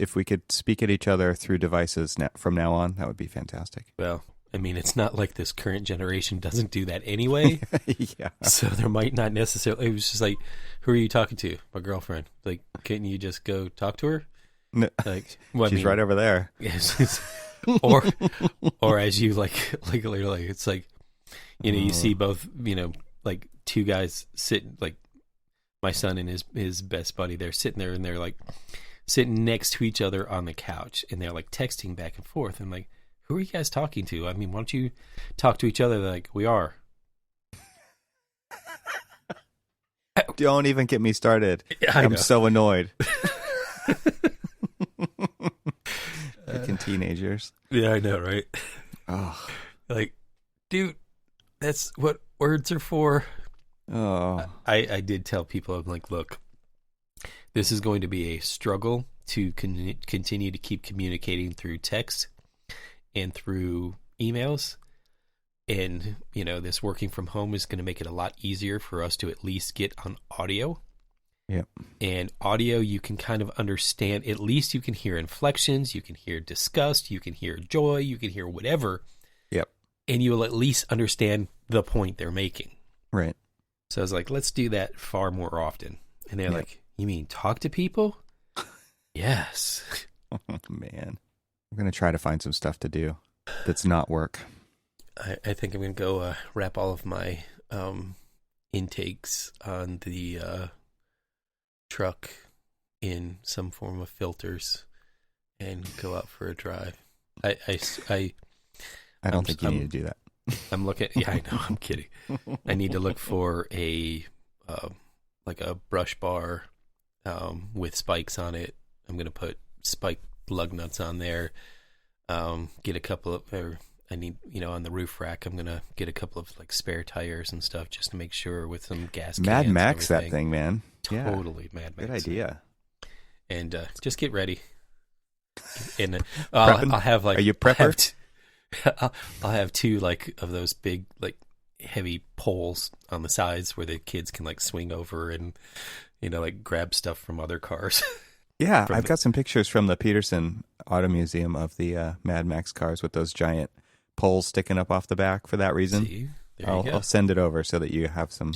if we could speak at each other through devices from now on, that would be fantastic. Well, I mean, it's not like this current generation doesn't do that anyway. Yeah. So there might not necessarily. It was just like, who are you talking to? My girlfriend. Like, can't you just go talk to her? No. Like, well, She's right over there. Yes. or as you like literally, it's like, you see both, like two guys sitting, like my son and his best buddy. They're sitting there and they're like sitting next to each other on the couch and they're like texting back and forth. And like, who are you guys talking to? I mean, why don't you talk to each other? They're like, we are. Don't even get me started. I'm so annoyed. Freaking teenagers. Yeah, I know, right? Oh, like, dude, that's what words are for. Oh, I did tell people, I'm like, look, this is going to be a struggle to continue to keep communicating through text and through emails. And, this working from home is going to make it a lot easier for us to at least get on audio. Yep. And audio, you can kind of understand, at least you can hear inflections, you can hear disgust, you can hear joy, you can hear whatever. Yep. And you will at least understand the point they're making. Right. So I was like, let's do that far more often. And they're like, you mean talk to people? Yes. Oh, man. I'm going to try to find some stuff to do that's not work. I think I'm going to go wrap all of my intakes on the truck in some form of filters and go out for a drive. I don't think you need to do that. I'm looking. Yeah, I know. I'm kidding. I need to look for a like a brush bar with spikes on it. I'm gonna put spike lug nuts on there. Get a couple of, or I need, on the roof rack. I'm gonna get a couple of like spare tires and stuff just to make sure with some gas. Mad Max that thing, man. Totally Mad Max. Good idea. And just get ready. And I'll have like. Are you prepper? I'll have two like of those big like heavy poles on the sides where the kids can like swing over and like grab stuff from other cars. Yeah, I've got some pictures from the Peterson Auto Museum of the Mad Max cars with those giant poles sticking up off the back for that reason. See? I'll send it over so that you have some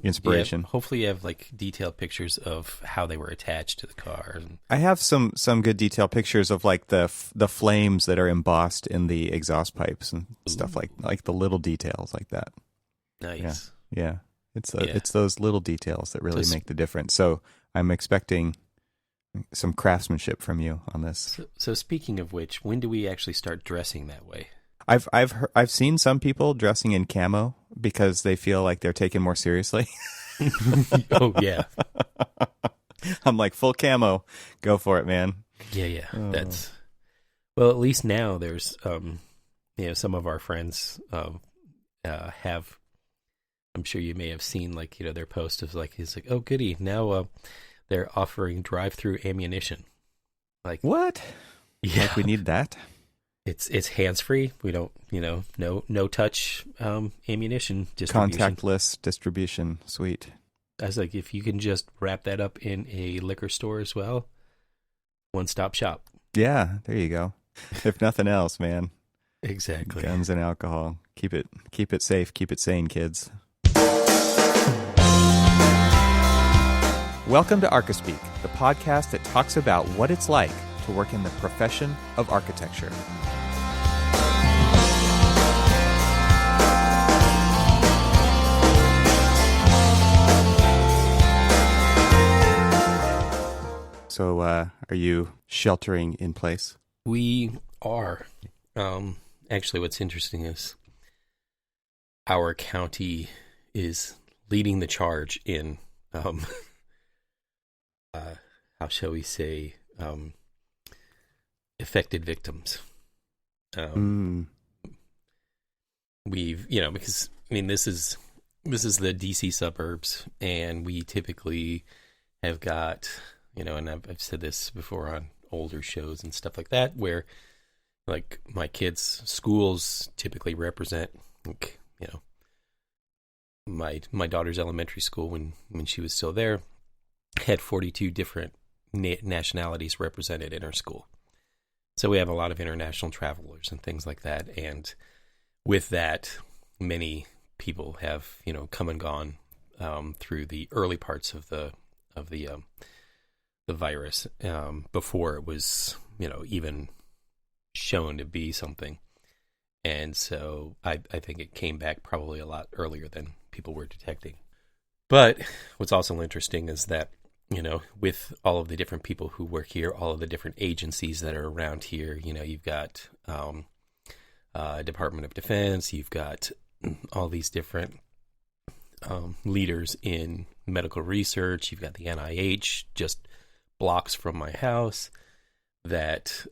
inspiration. Yeah, hopefully you have like detailed pictures of how they were attached to the car. I have some good detailed pictures of like the flames that are embossed in the exhaust pipes and stuff like the little details like that. Nice. Yeah. It's those little details that really make the difference. So I'm expecting some craftsmanship from you on this. So speaking of which, when do we actually start dressing that way? I've seen some people dressing in camo because they feel like they're taken more seriously. Oh yeah. I'm like, full camo, go for it, man. Yeah. That's well. At least now there's some of our friends have. I'm sure you may have seen like their post of like he's like, oh goody, now they're offering drive-through ammunition. Like what? Yeah, like we need that. It's hands-free. We don't, no touch ammunition distribution. Contactless distribution. Sweet. I was like, if you can just wrap that up in a liquor store as well, one-stop shop. Yeah, there you go. If nothing else, man. Exactly. Guns and alcohol. Keep it safe. Keep it sane, kids. Welcome to Archispeak, the podcast that talks about what it's like to work in the profession of architecture. So, are you sheltering in place? We are. Actually, what's interesting is our county is leading the charge in, how shall we say, affected victims. We've, because this is the DC suburbs, and we typically have got, and I've said this before on older shows and stuff like that, where like my kids' schools typically represent, like, my daughter's elementary school when she was still there had 42 different nationalities represented in our school. So we have a lot of international travelers and things like that. And with that, many people have, come and gone through the early parts of the virus before it was, even shown to be something. And so I think it came back probably a lot earlier than people were detecting. But what's also interesting is that, with all of the different people who work here, all of the different agencies that are around here, you've got Department of Defense, you've got all these different leaders in medical research, you've got the NIH just blocks from my house, that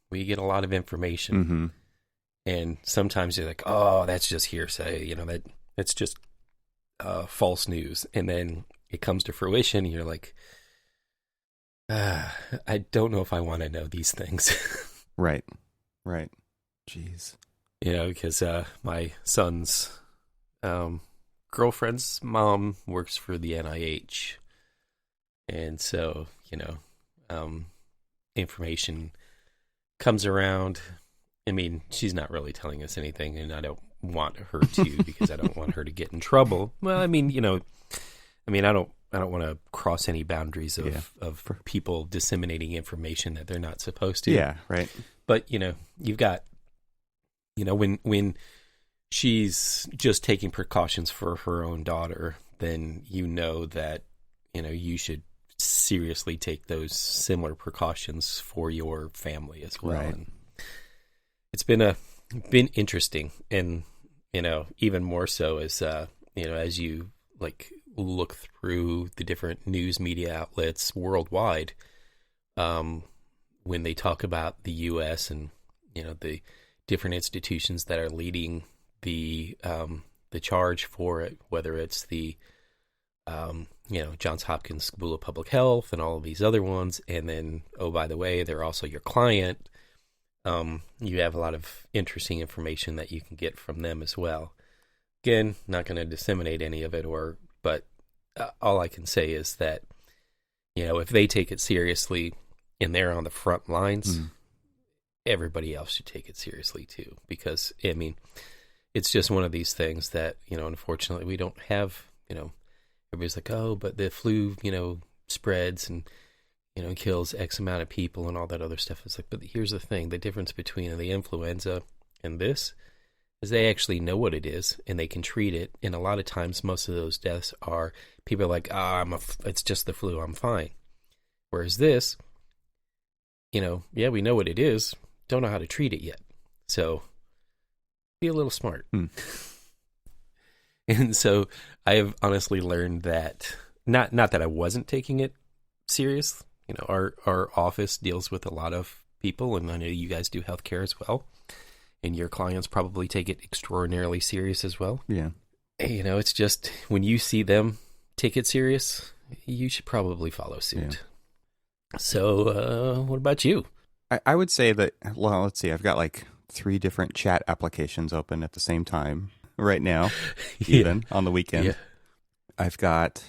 we get a lot of information. Mm-hmm. And sometimes you're like, oh, that's just hearsay, that's just false news. And then it comes to fruition, and you're like, I don't know if I want to know these things. Right. Jeez. Because my son's girlfriend's mom works for the NIH. And so, information comes around. I mean, she's not really telling us anything, and I don't want her to because I don't want her to get in trouble. Well, I mean, I don't want to cross any boundaries of people disseminating information that they're not supposed to. Yeah, right. But, you've got, when she's just taking precautions for her own daughter, then that, you should seriously take those similar precautions for your family as well. Right. And it's been interesting, and even more so as as you look through the different news media outlets worldwide, when they talk about the U.S. and the different institutions that are leading the charge for it, whether it's the Johns Hopkins School of Public Health and all of these other ones, and then, oh, by the way, they're also your client. You have a lot of interesting information that you can get from them as well. Again, not going to disseminate any of it, but all I can say is that, if they take it seriously and they're on the front lines, everybody else should take it seriously too. Because, I mean, it's just one of these things that, unfortunately we don't have, everybody's like, oh, but the flu, spreads and, kills X amount of people and all that other stuff. It's like, but here's the thing, the difference between the influenza and this is they actually know what it is and they can treat it. And a lot of times, most of those deaths are people are like, it's just the flu, I'm fine. Whereas this, yeah, we know what it is, don't know how to treat it yet. So be a little smart. And so I have honestly learned that, not that I wasn't taking it serious. Our office deals with a lot of people, and I know you guys do healthcare as well. And your clients probably take it extraordinarily serious as well. Yeah. It's just when you see them take it serious, you should probably follow suit. Yeah. So what about you? I would say that, well, let's see. I've got 3 different chat applications open at the same time right now, even on the weekend. Yeah. I've got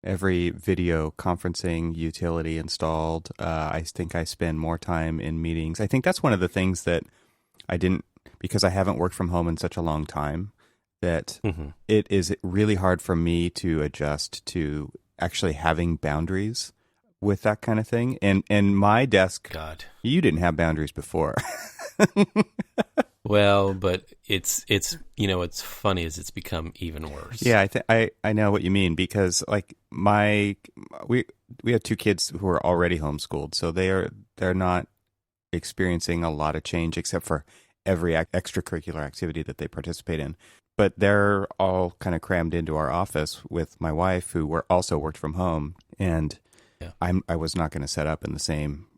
every video conferencing utility installed. I think I spend more time in meetings. I think that's one of the things that I didn't, because I haven't worked from home in such a long time, that it is really hard for me to adjust to actually having boundaries with that kind of thing. And my desk, God, you didn't have boundaries before. Well, but it's what's funny is it's become even worse. Yeah, I know what you mean, because we have 2 kids who are already homeschooled, so they're not experiencing a lot of change except for every extracurricular activity that they participate in. But they're all kind of crammed into our office with my wife, who also worked from home, and I was not going to set up in the same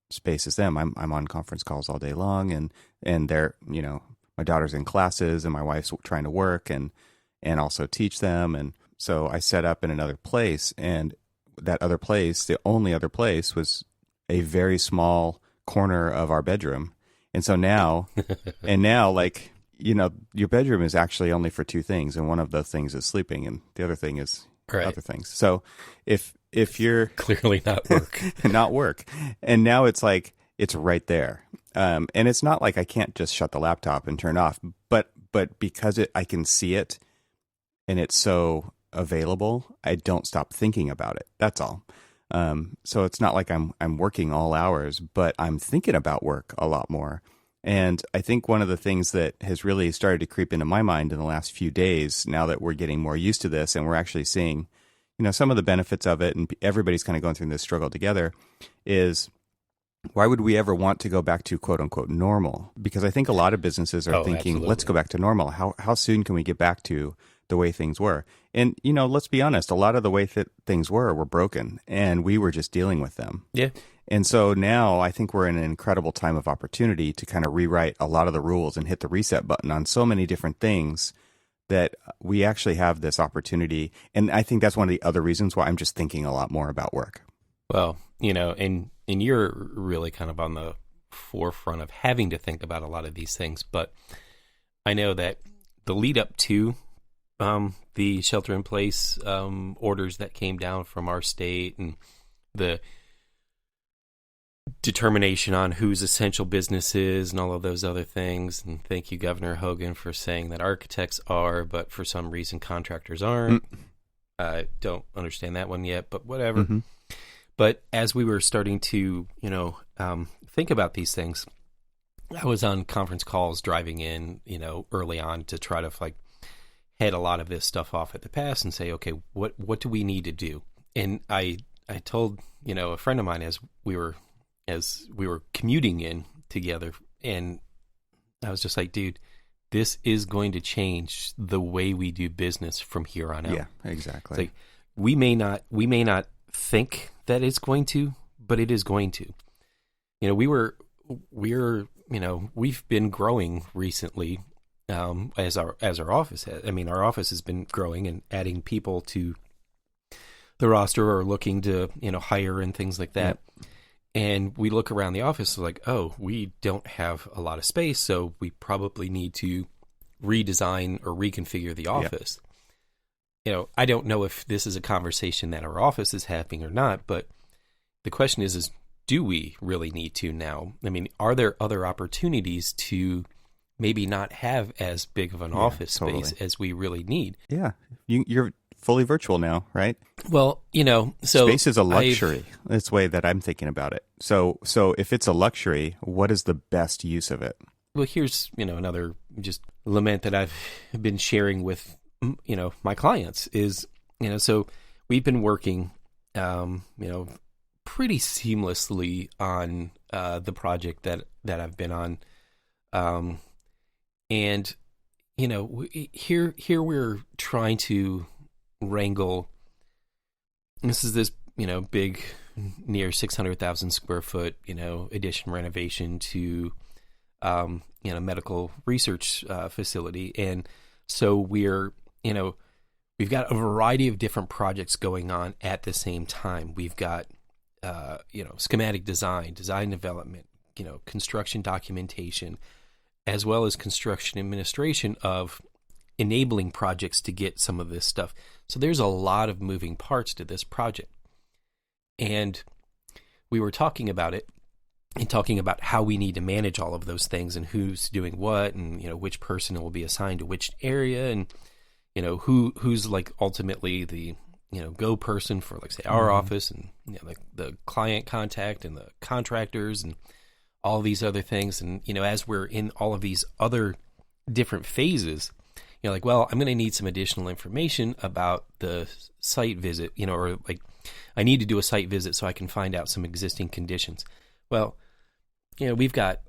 space as them. I'm on conference calls all day long, and they're, my daughter's in classes and my wife's trying to work and also teach them. And so I set up in another place, and that other place, the only other place, was a very small corner of our bedroom. And so now, your bedroom is actually only for 2 things. And one of those things is sleeping, and the other thing is other things. So if if you're clearly not work. not work. And now it's like it's right there. And it's not like I can't just shut the laptop and turn off, but because I can see it and it's so available, I don't stop thinking about it. That's all. So it's not like I'm working all hours, but I'm thinking about work a lot more. And I think one of the things that has really started to creep into my mind in the last few days, now that we're getting more used to this and we're actually seeing, some of the benefits of it, and everybody's kind of going through this struggle together, is why would we ever want to go back to quote unquote normal? Because I think a lot of businesses are thinking, absolutely. Let's go back to normal. How soon can we get back to the way things were? And, let's be honest, a lot of the way that things were broken, and we were just dealing with them. Yeah. And so now I think we're in an incredible time of opportunity to kind of rewrite a lot of the rules and hit the reset button on so many different things that we actually have this opportunity. And I think that's one of the other reasons why I'm just thinking a lot more about work. Well, and you're really kind of on the forefront of having to think about a lot of these things. But I know that the lead up to the shelter in place orders that came down from our state and the determination on whose essential business is and all of those other things. And thank you, Governor Hogan, for saying that architects are, but for some reason contractors aren't. I don't understand that one yet, but whatever. Mm-hmm. But as we were starting to, think about these things, I was on conference calls driving in, early on to try to head a lot of this stuff off at the pass and say, okay, what do we need to do? And I told, a friend of mine as we were commuting in together, and I was just like, dude, this is going to change the way we do business from here on out. Yeah, exactly. It's like we may not think that it's going to, but it is going to. We've been growing recently as our office has. I mean, our office has been growing and adding people to the roster or looking to, hire and things like that. Yep. And we look around the office like, oh, we don't have a lot of space, so we probably need to redesign or reconfigure the office. Yep. I don't know if this is a conversation that our office is having or not, but the question is do we really need to now? I mean, are there other opportunities to maybe not have as big of an office space as we really need? Yeah. You're fully virtual now, right? Well, so space is a luxury. That's the way that I'm thinking about it. So if it's a luxury, what is the best use of it? Well, here's, another just lament that I've been sharing with, my clients is, so we've been working, pretty seamlessly on the project that I've been on. And, here we're trying to wrangle, this is this, big near 600,000 square foot, addition renovation to, medical research facility. And so we're, we've got a variety of different projects going on at the same time. We've got, schematic design development, construction documentation, as well as construction administration of enabling projects to get some of this stuff. So there's a lot of moving parts to this project. And we were talking about it and talking about how we need to manage all of those things and who's doing what and, which person will be assigned to which area and, who's ultimately the, go person for say our office and, the client contact and the contractors and all these other things. And, as we're in all of these other different phases, well, I'm going to need some additional information about the site visit, or I need to do a site visit so I can find out some existing conditions. Well, we've got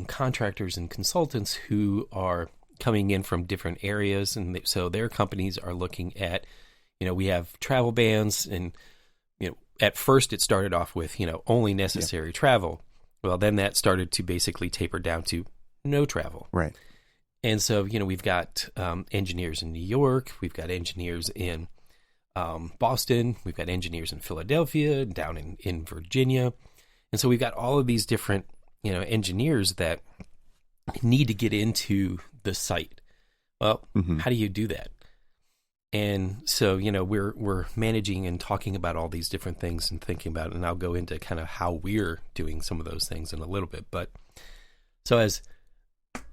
contractors and consultants who are coming in from different areas, and so their companies are looking at, we have travel bans, and at first it started off with only necessary travel. Well, then that started to basically taper down to no travel. Right. And so, we've got engineers in New York, we've got engineers in Boston, we've got engineers in Philadelphia, down in Virginia. And so we've got all of these different, engineers that need to get into the site. Well, how do you do that? And so, we're managing and talking about all these different things and thinking about it. And I'll go into kind of how we're doing some of those things in a little bit. But so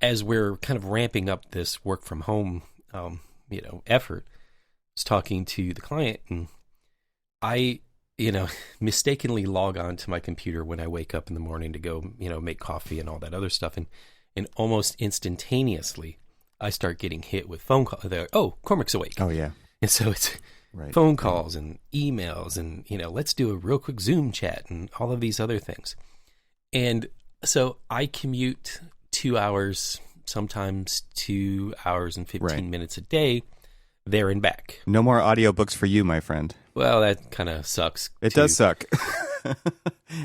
as we're kind of ramping up this work from home, effort, I was talking to the client, and I, mistakenly log on to my computer when I wake up in the morning to go, make coffee and all that other stuff. And almost instantaneously, I start getting hit with phone calls. They're like, oh, Cormac's awake. Oh, yeah. And so it's phone calls and emails and, let's do a real quick Zoom chat and all of these other things. And so I commute 2 hours, sometimes 2 hours and 15 minutes a day, there and back. No more audiobooks for you, my friend. Well, that kind of sucks. It does suck.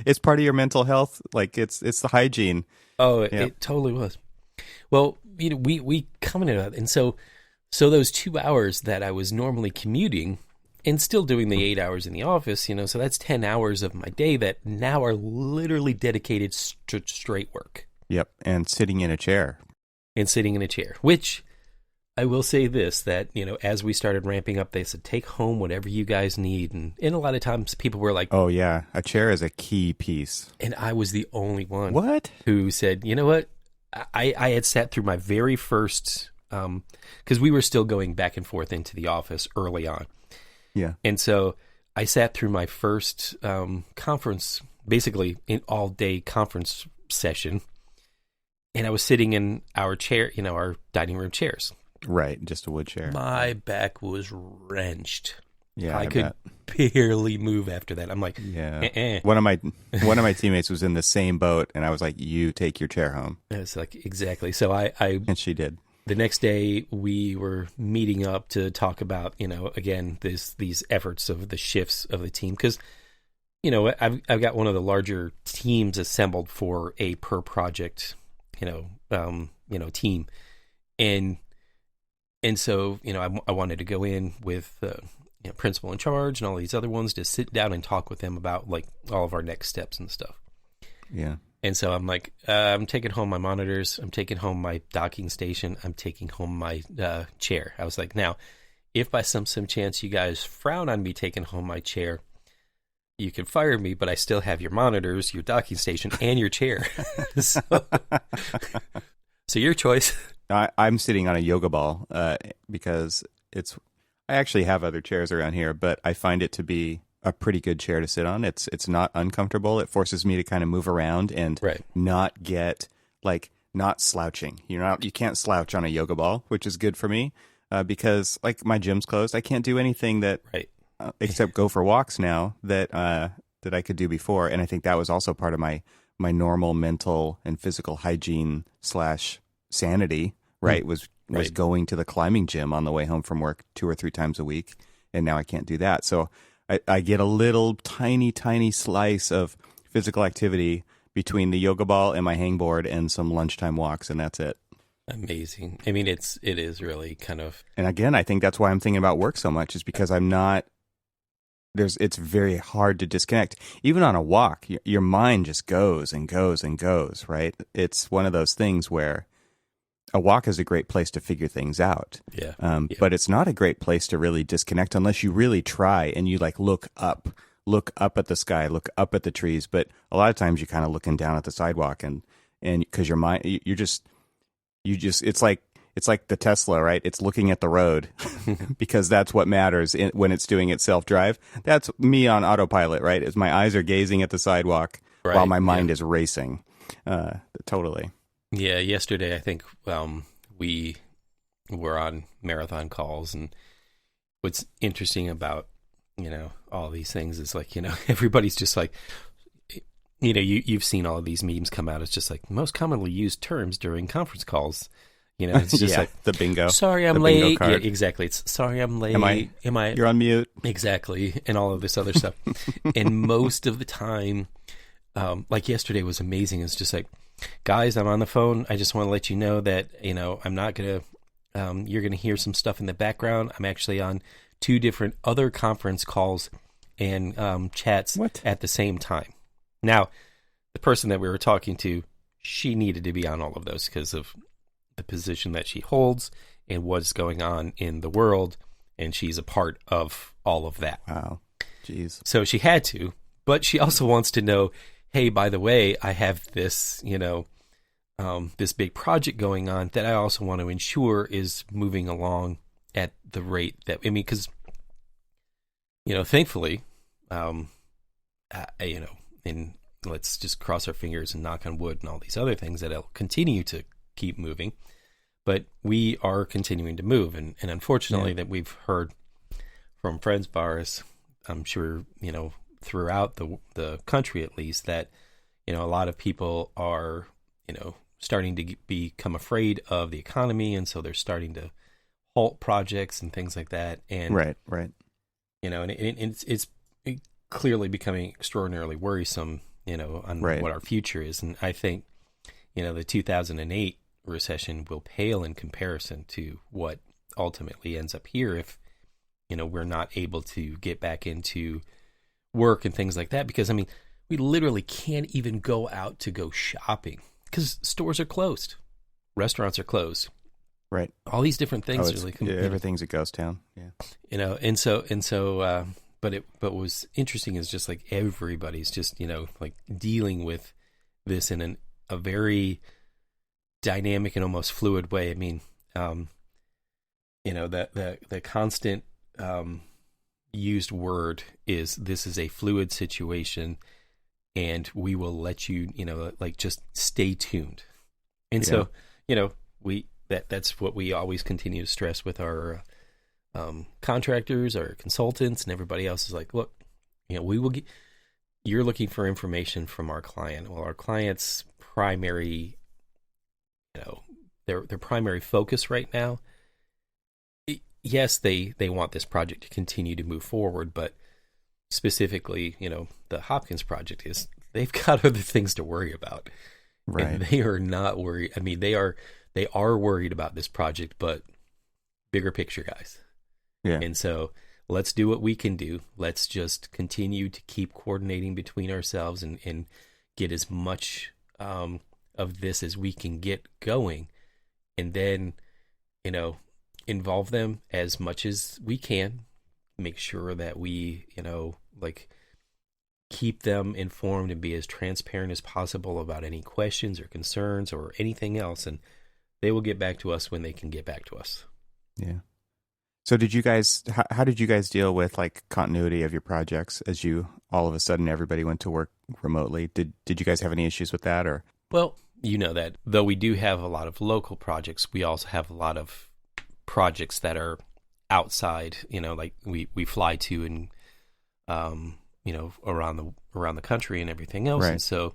It's part of your mental health. Like it's the hygiene. Oh, it totally was. Well, we commented on it. And so those 2 hours that I was normally commuting and still doing the 8 hours in the office, so that's 10 hours of my day that now are literally dedicated to straight work. Yep. And sitting in a chair. Which I will say this, that, as we started ramping up, they said, take home whatever you guys need. And a lot of times people were like, oh, yeah, a chair is a key piece. And I was the only one. What? Who said, you know what? I had sat through my very first, because we were still going back and forth into the office early on. Yeah. And so I sat through my first conference, basically an all-day conference session, and I was sitting in our chair, our dining room chairs. Right, just a wood chair. My back was wrenched. Yeah, I could barely move after that. I'm like, yeah. One of my teammates was in the same boat, and I was like, "You take your chair home." It's like exactly. So I and she did. The next day, we were meeting up to talk about, again, these efforts of the shifts of the team, because, I've got one of the larger teams assembled for a per project, team, and so I wanted to go in with principal in charge and all these other ones to sit down and talk with them about like all of our next steps and stuff. Yeah. And so I'm like, I'm taking home my monitors. I'm taking home my docking station. I'm taking home my chair. I was like, now, if by some chance you guys frown on me taking home my chair, you can fire me, but I still have your monitors, your docking station, and your chair. So your choice. I'm sitting on a yoga ball because I actually have other chairs around here, but I find it to be a pretty good chair to sit on. It's not uncomfortable. It forces me to kind of move around and not get not slouching. You can't slouch on a yoga ball, which is good for me because like my gym's closed. I can't do anything that except go for walks now that I could do before. And I think that was also part of my normal mental and physical hygiene / sanity, right? Was going to the climbing gym on the way home from work 2 or 3 times a week. And now I can't do that. So I get a little tiny slice of physical activity between the yoga ball and my hangboard and some lunchtime walks, and that's it. Amazing. I mean, it is really kind of. And again, I think that's why I'm thinking about work so much, is because I'm not. It's very hard to disconnect. Even on a walk, your mind just goes and goes and goes, right? It's one of those things where a walk is a great place to figure things out. Yeah. But it's not a great place to really disconnect unless you really try and you look up at the sky, look up at the trees. But a lot of times you're kind of looking down at the sidewalk and because your mind, it's like the Tesla, right? It's looking at the road because that's what matters when it's doing its self-drive. That's me on autopilot, right? As my eyes are gazing at the sidewalk while my mind is racing. Totally. Yeah, yesterday I think we were on marathon calls, and what's interesting about all these things is everybody's just like you've seen all of these memes come out. It's just like most commonly used terms during conference calls. It's just like the bingo. Sorry, I'm late. Yeah, exactly. It's sorry, I'm late. Am I? You're on mute. Exactly, and all of this other stuff. And most of the time, like yesterday was amazing. It's just like, guys, I'm on the phone. I just want to let you know that I'm not gonna. You're gonna hear some stuff in the background. I'm actually on 2 different other conference calls and chats at the same time. Now, the person that we were talking to, she needed to be on all of those because of the position that she holds and what's going on in the world and she's a part of all of that. Wow. Jeez. So she had to, but she also wants to know, hey, by the way, I have this, this big project going on that I also want to ensure is moving along at the rate that, because, thankfully, and let's just cross our fingers and knock on wood and all these other things that it'll continue to keep moving. But we are continuing to move. And unfortunately that we've heard from friends of ours, I'm sure, throughout the country at least, that, a lot of people are, starting to become afraid of the economy. And so they're starting to halt projects and things like that. And right. And it's clearly becoming extraordinarily worrisome, on what our future is. And I think, the 2008 recession will pale in comparison to what ultimately ends up here if, we're not able to get back into work and things like that. Because, we literally can't even go out to go shopping because stores are closed. Restaurants are closed. Right. All these different things. Everything's a ghost town. Yeah. And so, but what was interesting is just like everybody's just, like dealing with this in a very dynamic and almost fluid way. The constant used word is, this is a fluid situation and we will let you, just stay tuned. And so, that's what we always continue to stress with our contractors, our consultants, and everybody else is like, look, we will get, you're looking for information from our client. Well, our client's primary, their primary focus right now, yes, they want this project to continue to move forward, but specifically, the Hopkins project they've got other things to worry about. Right. And they are not worried. They are worried about this project, but bigger picture, guys. Yeah. And so let's do what we can do. Let's just continue to keep coordinating between ourselves and get as much of this as we can get going. And then, involve them as much as we can. Make sure that we, keep them informed and be as transparent as possible about any questions or concerns or anything else. And they will get back to us when they can get back to us. Yeah. So how did you guys deal with like continuity of your projects as you, all of a sudden everybody went to work remotely? Did you guys have any issues with that or? Well, that though we do have a lot of local projects, we also have a lot of projects that are outside, like we fly to and, around the country and everything else. Right. And so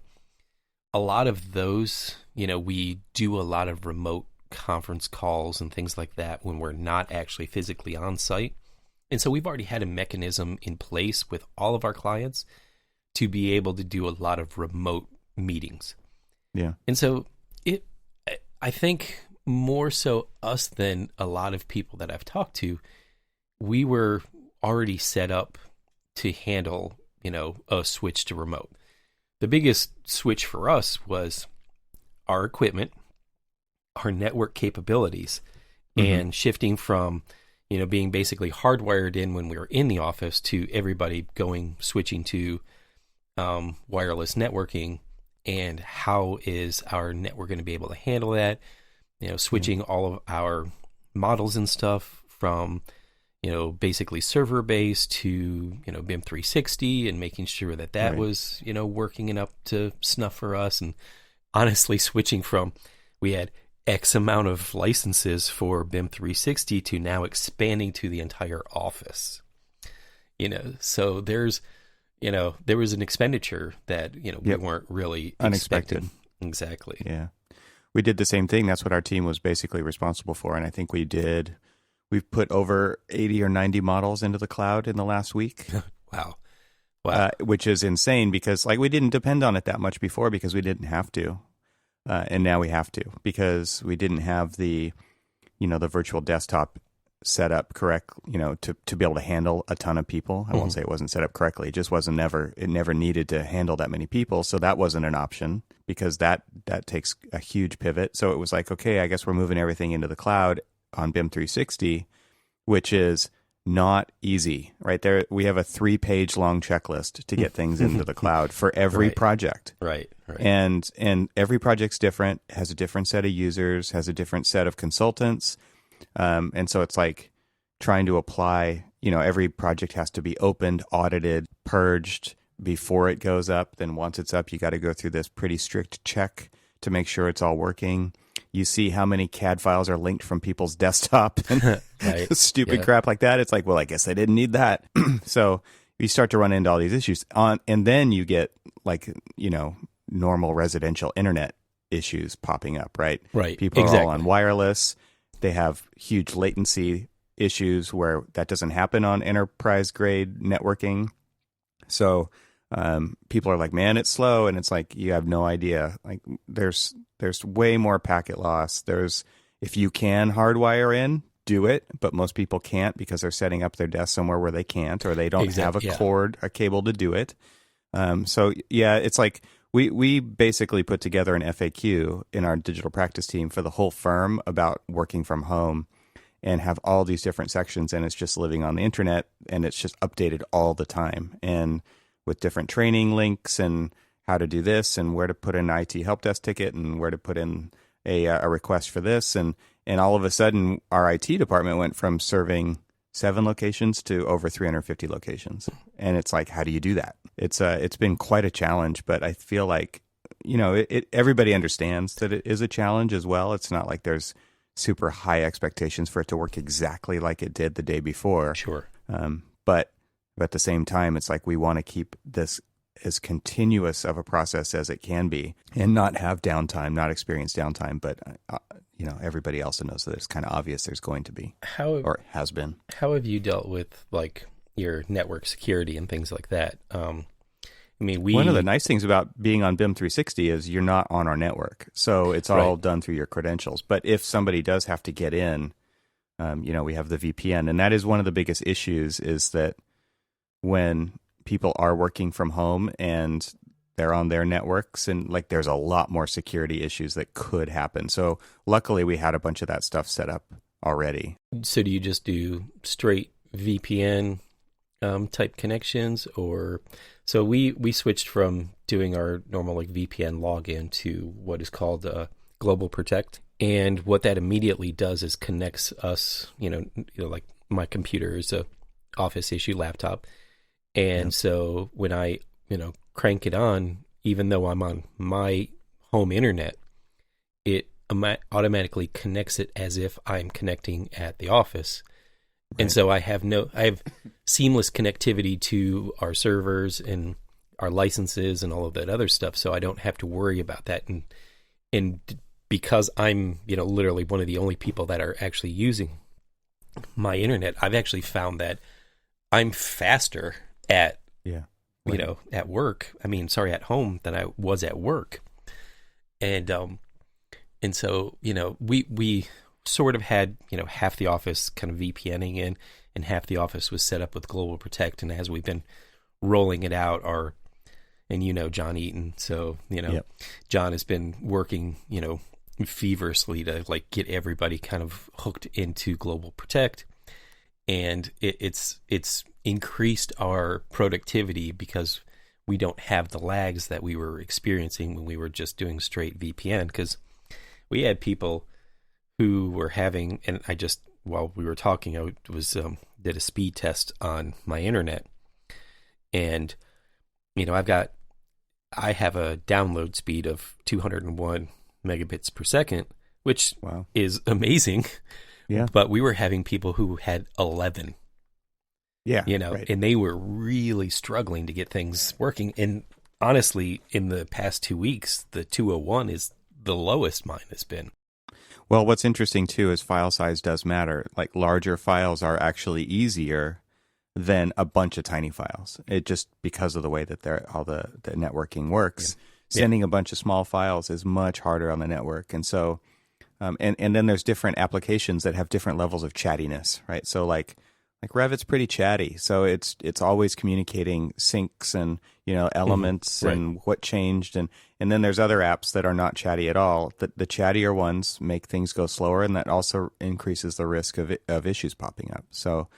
a lot of those, we do a lot of remote conference calls and things like that when we're not actually physically on site. And so we've already had a mechanism in place with all of our clients to be able to do a lot of remote meetings. Yeah. And so I think more so us than a lot of people that I've talked to, we were already set up to handle, a switch to remote. The biggest switch for us was our equipment, our network capabilities, and shifting from, being basically hardwired in when we were in the office to everybody switching to wireless networking. And how is our network going to be able to handle that? Switching all of our models and stuff from, basically server based to, BIM 360 and making sure that Right. was, working and up to snuff for us. And honestly, switching from, we had X amount of licenses for BIM 360 to now expanding to the entire office. So there was an expenditure that, we weren't really Unexpected. expecting. Exactly. Yeah. We did the same thing. That's what our team was basically responsible for. And I think we've put over 80 or 90 models into the cloud in the last week. Wow. Which is insane because we didn't depend on it that much before because we didn't have to. And now we have to because we didn't have the virtual desktop set up correct, to be able to handle a ton of people. I won't say it wasn't set up correctly. It just it never needed to handle that many people. So that wasn't an option because that takes a huge pivot. So it was like, okay, I guess we're moving everything into the cloud on BIM 360, which is not easy, right? There, we have a 3-page long checklist to get things into the cloud for every Right. project. Right. And every project's different, has a different set of users, has a different set of consultants. And so it's like trying to apply, every project has to be opened, audited, purged before it goes up. Then once it's up, you got to go through this pretty strict check to make sure it's all working. You see how many CAD files are linked from people's desktop and Right. stupid crap like that. It's like, well, I guess I didn't need that. So you start to run into all these issues and then you get like, normal residential internet issues popping up, right? Right. People Exactly. are all on wireless. They have huge latency issues where that doesn't happen on enterprise grade networking. So people are like, man, it's slow. And it's like, you have no idea. Like there's way more packet loss. If you can hardwire in, do it. But most people can't because they're setting up their desk somewhere where they can't, or they don't have a cord, a cable to do it. So yeah, it's like we basically put together an FAQ in our digital practice team for the whole firm about working from home and have all these different sections, and it's just living on the internet and it's just updated all the time and with different training links and how to do this and where to put in an IT help desk ticket and where to put in a request for this. And all of a sudden our IT department went from serving 7 locations to over 350 locations. And it's like, how do you do that? It's been quite a challenge, but I feel like, everybody understands that it is a challenge as well. It's not like there's super high expectations for it to work exactly like it did the day before. Sure. But at the same time, it's like we want to keep this as continuous of a process as it can be and not have downtime, not experience downtime. But, everybody also knows that it's kind of obvious there's going to be or has been. How have you dealt with like your network security and things like that? One of the nice things about being on BIM 360 is you're not on our network. So it's all done through your credentials. But if somebody does have to get in, we have the VPN. And that is one of the biggest issues is that when people are working from home and they're on their networks and like there's a lot more security issues that could happen. So luckily we had a bunch of that stuff set up already. So do you just do straight VPN type connections, or so we switched from doing our normal like VPN login to what is called Global Protect, and what that immediately does is connects us. Like my computer is a office issue laptop, and so when I crank it on, even though I'm on my home internet, it automatically connects it as if I'm connecting at the office. Right. And so I have seamless connectivity to our servers and our licenses and all of that other stuff. So I don't have to worry about that. And because I'm, literally one of the only people that are actually using my internet, I've actually found that I'm faster at, at work. At home than I was at work. And so, we sort of had, half the office kind of VPNing in and half the office was set up with Global Protect. And as we've been rolling it out, John Eaton. So, John has been working, feverishly to like get everybody kind of hooked into Global Protect. And it's increased our productivity because we don't have the lags that we were experiencing when we were just doing straight VPN. Because we had people who were having, and while we were talking, I did a speed test on my internet, and I have a download speed of 201 megabits per second, which is amazing. Yeah. But we were having people who had 11. Yeah. And they were really struggling to get things working. And honestly, in the past 2 weeks, the 201 is the lowest mine has been. Well, what's interesting too is file size does matter. Like larger files are actually easier than a bunch of tiny files. It just because of the way that all the networking works. Yeah. Sending a bunch of small files is much harder on the network. And so and then there's different applications that have different levels of chattiness, right? So like Revit's pretty chatty. So it's always communicating syncs and, elements and what changed. And then there's other apps that are not chatty at all. The chattier ones make things go slower, and that also increases the risk of issues popping up. So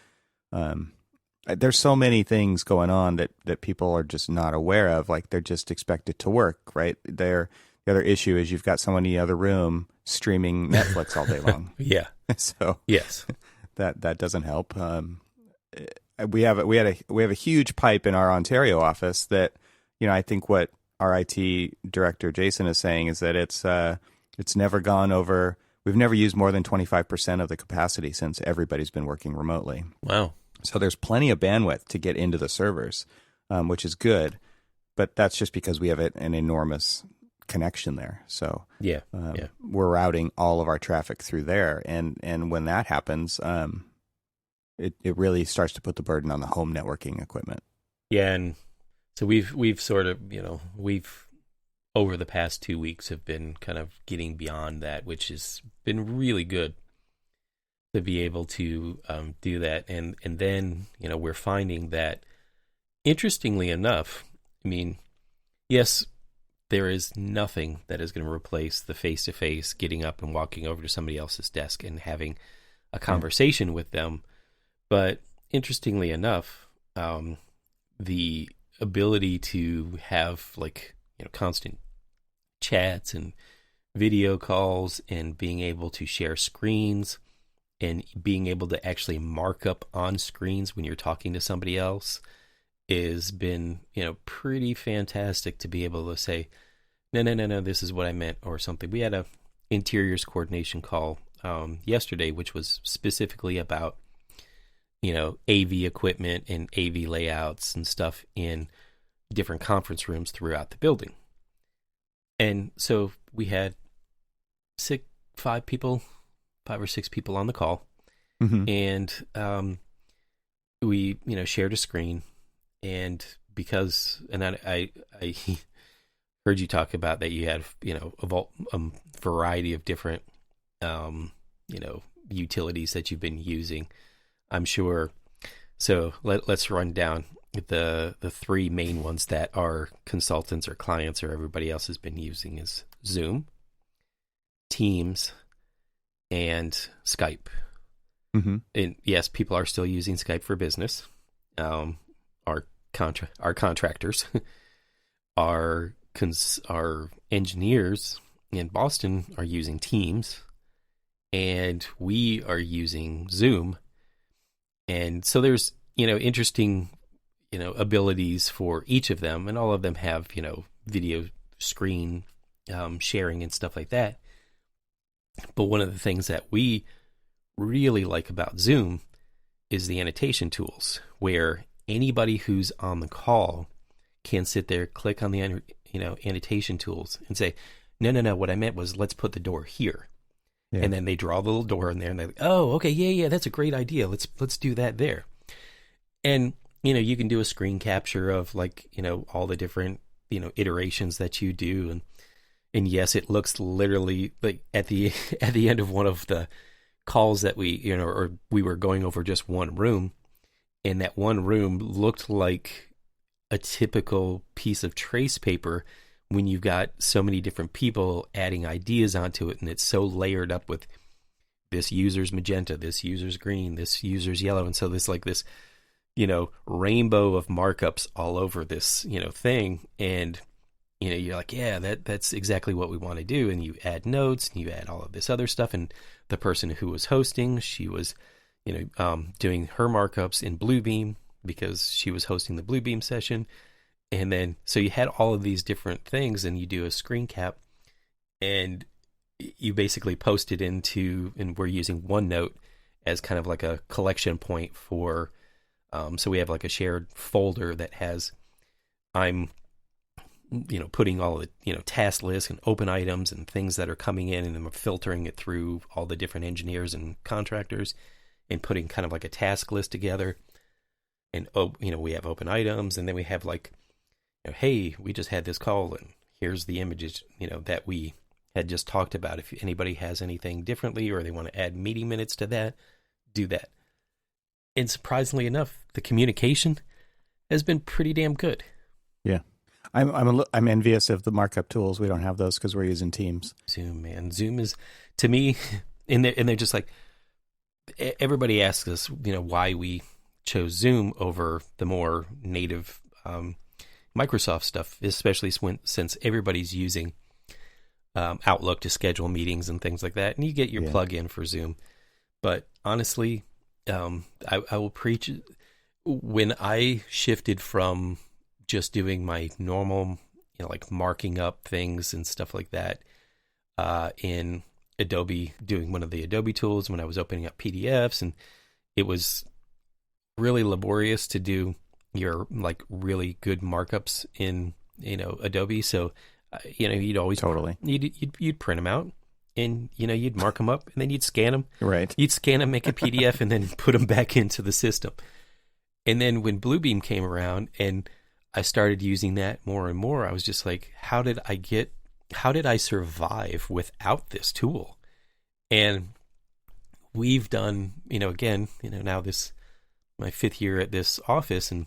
There's so many things going on that people are just not aware of. Like they're just expected to work, right? The other issue is you've got someone in the other room streaming Netflix all day long. Yeah. So Yes. that doesn't help. We have a huge pipe in our Ontario office that, I think what our IT director Jason is saying is that it's never gone over. We've never used more than 25% of the capacity since everybody's been working remotely. Wow. So there's plenty of bandwidth to get into the servers, which is good. But that's just because we have an enormous connection there. So we're routing all of our traffic through there. And when that happens, it really starts to put the burden on the home networking equipment. Yeah, and so we've sort of, we've over the past 2 weeks have been kind of getting beyond that, which has been really good to be able to do that. And then, we're finding that, interestingly enough, I mean, yes, there is nothing that is going to replace the face-to-face, getting up and walking over to somebody else's desk and having a conversation with them. But interestingly enough, the ability to have constant chats and video calls and being able to share screens and being able to actually mark up on screens when you're talking to somebody else has been, pretty fantastic to be able to say, no, this is what I meant or something. We had a interiors coordination call yesterday, which was specifically about, AV equipment and AV layouts and stuff in different conference rooms throughout the building. And so we had 5 or 6 people on the call. Mm-hmm. And we, shared a screen. And I heard you talk about that you had, a variety of different, utilities that you've been using, I'm sure. So let's run down the 3 main ones that our consultants or clients or everybody else has been using is Zoom, Teams, and Skype. Mm-hmm. And yes, people are still using Skype for business. Our contractors, our engineers in Boston are using Teams, and we are using Zoom. And so there's, interesting, abilities for each of them, and all of them have, video screen sharing and stuff like that. But one of the things that we really like about Zoom is the annotation tools, where anybody who's on the call can sit there, click on the annotation tools and say, no, what I meant was let's put the door here. Yeah. And then they draw the little door in there and they're like, oh, okay, yeah, that's a great idea. Let's do that there. And, you can do a screen capture of all the different, iterations that you do. And yes, it looks literally like at the end of one of the calls that we, or we were going over just one room, and that one room looked like a typical piece of trace paper when you've got so many different people adding ideas onto it, and it's so layered up with this user's magenta, this user's green, this user's yellow, and so there's this rainbow of markups all over this thing, and you're like, yeah, that's exactly what we want to do. And you add notes and you add all of this other stuff, and the person who was hosting, she was doing her markups in Bluebeam because she was hosting the Bluebeam session. And then, so you had all of these different things, and you do a screen cap, and you basically post it into, and we're using OneNote as kind of like a collection point for, so we have like a shared folder that has, I'm, putting all of the, task lists and open items and things that are coming in, and I'm filtering it through all the different engineers and contractors and putting kind of like a task list together. And, we have open items, and then we have hey, we just had this call, and here's the images, that we had just talked about. If anybody has anything differently or they want to add meeting minutes to that, do that. And surprisingly enough, the communication has been pretty damn good. Yeah. I'm envious of the markup tools. We don't have those because we're using Teams. Zoom, man. Zoom is, to me, and they're just like, everybody asks us, why we chose Zoom over the more native Microsoft stuff, especially since everybody's using Outlook to schedule meetings and things like that, and you get your plug-in for Zoom. But honestly, I will preach, when I shifted from just doing my normal, like marking up things and stuff like that in Adobe, doing one of the Adobe tools when I was opening up PDFs, and it was really laborious to do your like really good markups in Adobe. So you'd always you'd print them out, and you'd mark them up, and then you'd scan them. Right. You'd scan them, make a PDF, and then put them back into the system. And then when Bluebeam came around and I started using that more and more, I was just like, how did I survive without this tool? And we've done, again, now this my 5th year at this office, and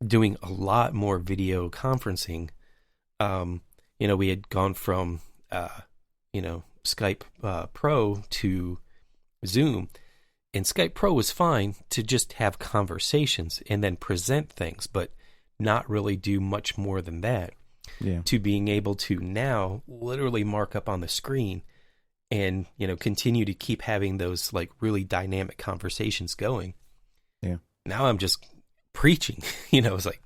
doing a lot more video conferencing. We had gone from, Skype Pro to Zoom, and Skype Pro was fine to just have conversations and then present things, but not really do much more than that. Yeah. To being able to now literally mark up on the screen and, continue to keep having those like really dynamic conversations going. Yeah. Now I'm just preaching, it's like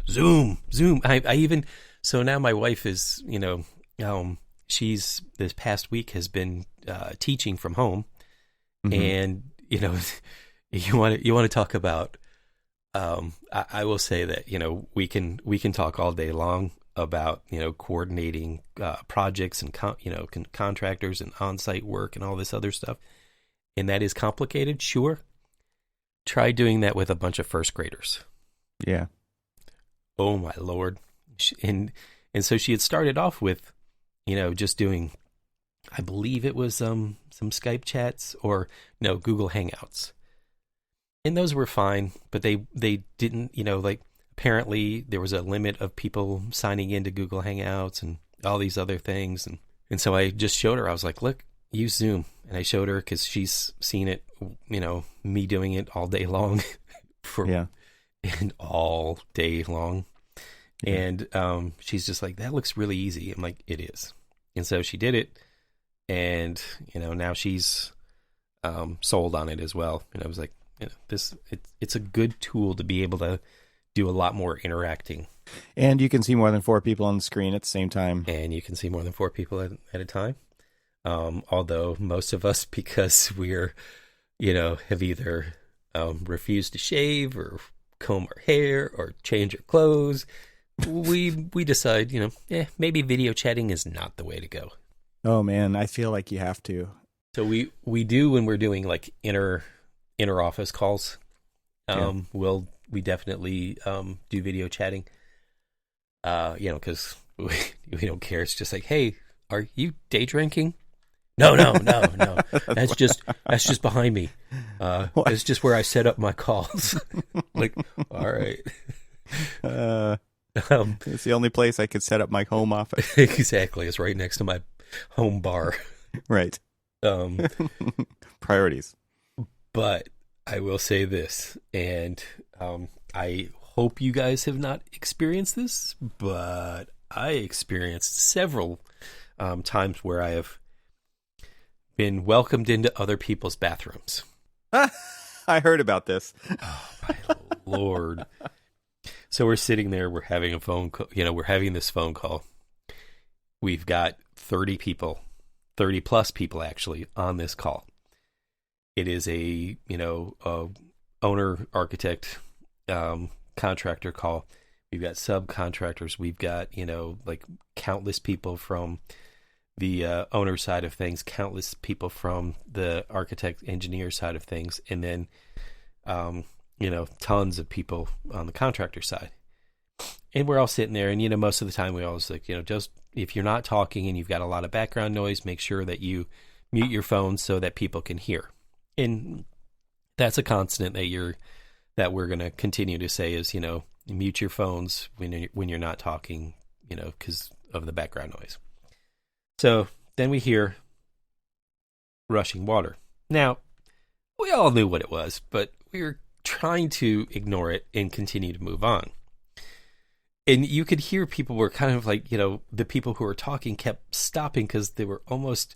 Zoom. I even, so now my wife is, she's this past week has been teaching from home. Mm-hmm. And, you want to talk about, I will say that, we can talk all day long about, coordinating projects and, contractors and on-site work and all this other stuff. And that is complicated, sure. Try doing that with a bunch of first graders. Yeah. Oh my Lord. And so she had started off with, just doing, I believe it was some Skype chats or Google Hangouts. And those were fine, but they didn't, apparently there was a limit of people signing into Google Hangouts and all these other things. And so I just showed her, I was like, look, use Zoom. And I showed her because she's seen it, me doing it all day long and all day long. Yeah. And she's just like, that looks really easy. I'm like, it is. And so she did it. And, now she's sold on it as well. And I was like, it's a good tool to be able to do a lot more interacting. And you can see more than 4 people on the screen at the same time. And you can see more than 4 people at a time. Although most of us, because we're, have either refused to shave or comb our hair or change our clothes, we decide, maybe video chatting is not the way to go. Oh man, I feel like you have to. So we do when we're doing like inter office calls. We definitely do video chatting. Because we don't care. It's just like, hey, are you day drinking? No. That's just behind me. It's just where I set up my calls. Like, all right. It's the only place I could set up my home office. Exactly. It's right next to my home bar. Right. Priorities. But I will say this, and I hope you guys have not experienced this, but I experienced several times where I have been welcomed into other people's bathrooms. I heard about this. Oh, my Lord. So we're sitting there, we're having a phone call, we're having this phone call. We've got 30 plus people actually on this call. It is a owner, architect, contractor call. We've got subcontractors. We've got, like countless people from the owner side of things, countless people from the architect engineer side of things, and then, tons of people on the contractor side. And we're all sitting there, and, most of the time we always like, just if you're not talking and you've got a lot of background noise, make sure that you mute your phone so that people can hear. And that's a constant that we're going to continue to say is, mute your phones when you're not talking, because of the background noise. So then we hear rushing water. Now, we all knew what it was, but we were trying to ignore it and continue to move on. And you could hear people were kind of like, the people who were talking kept stopping because they were almost,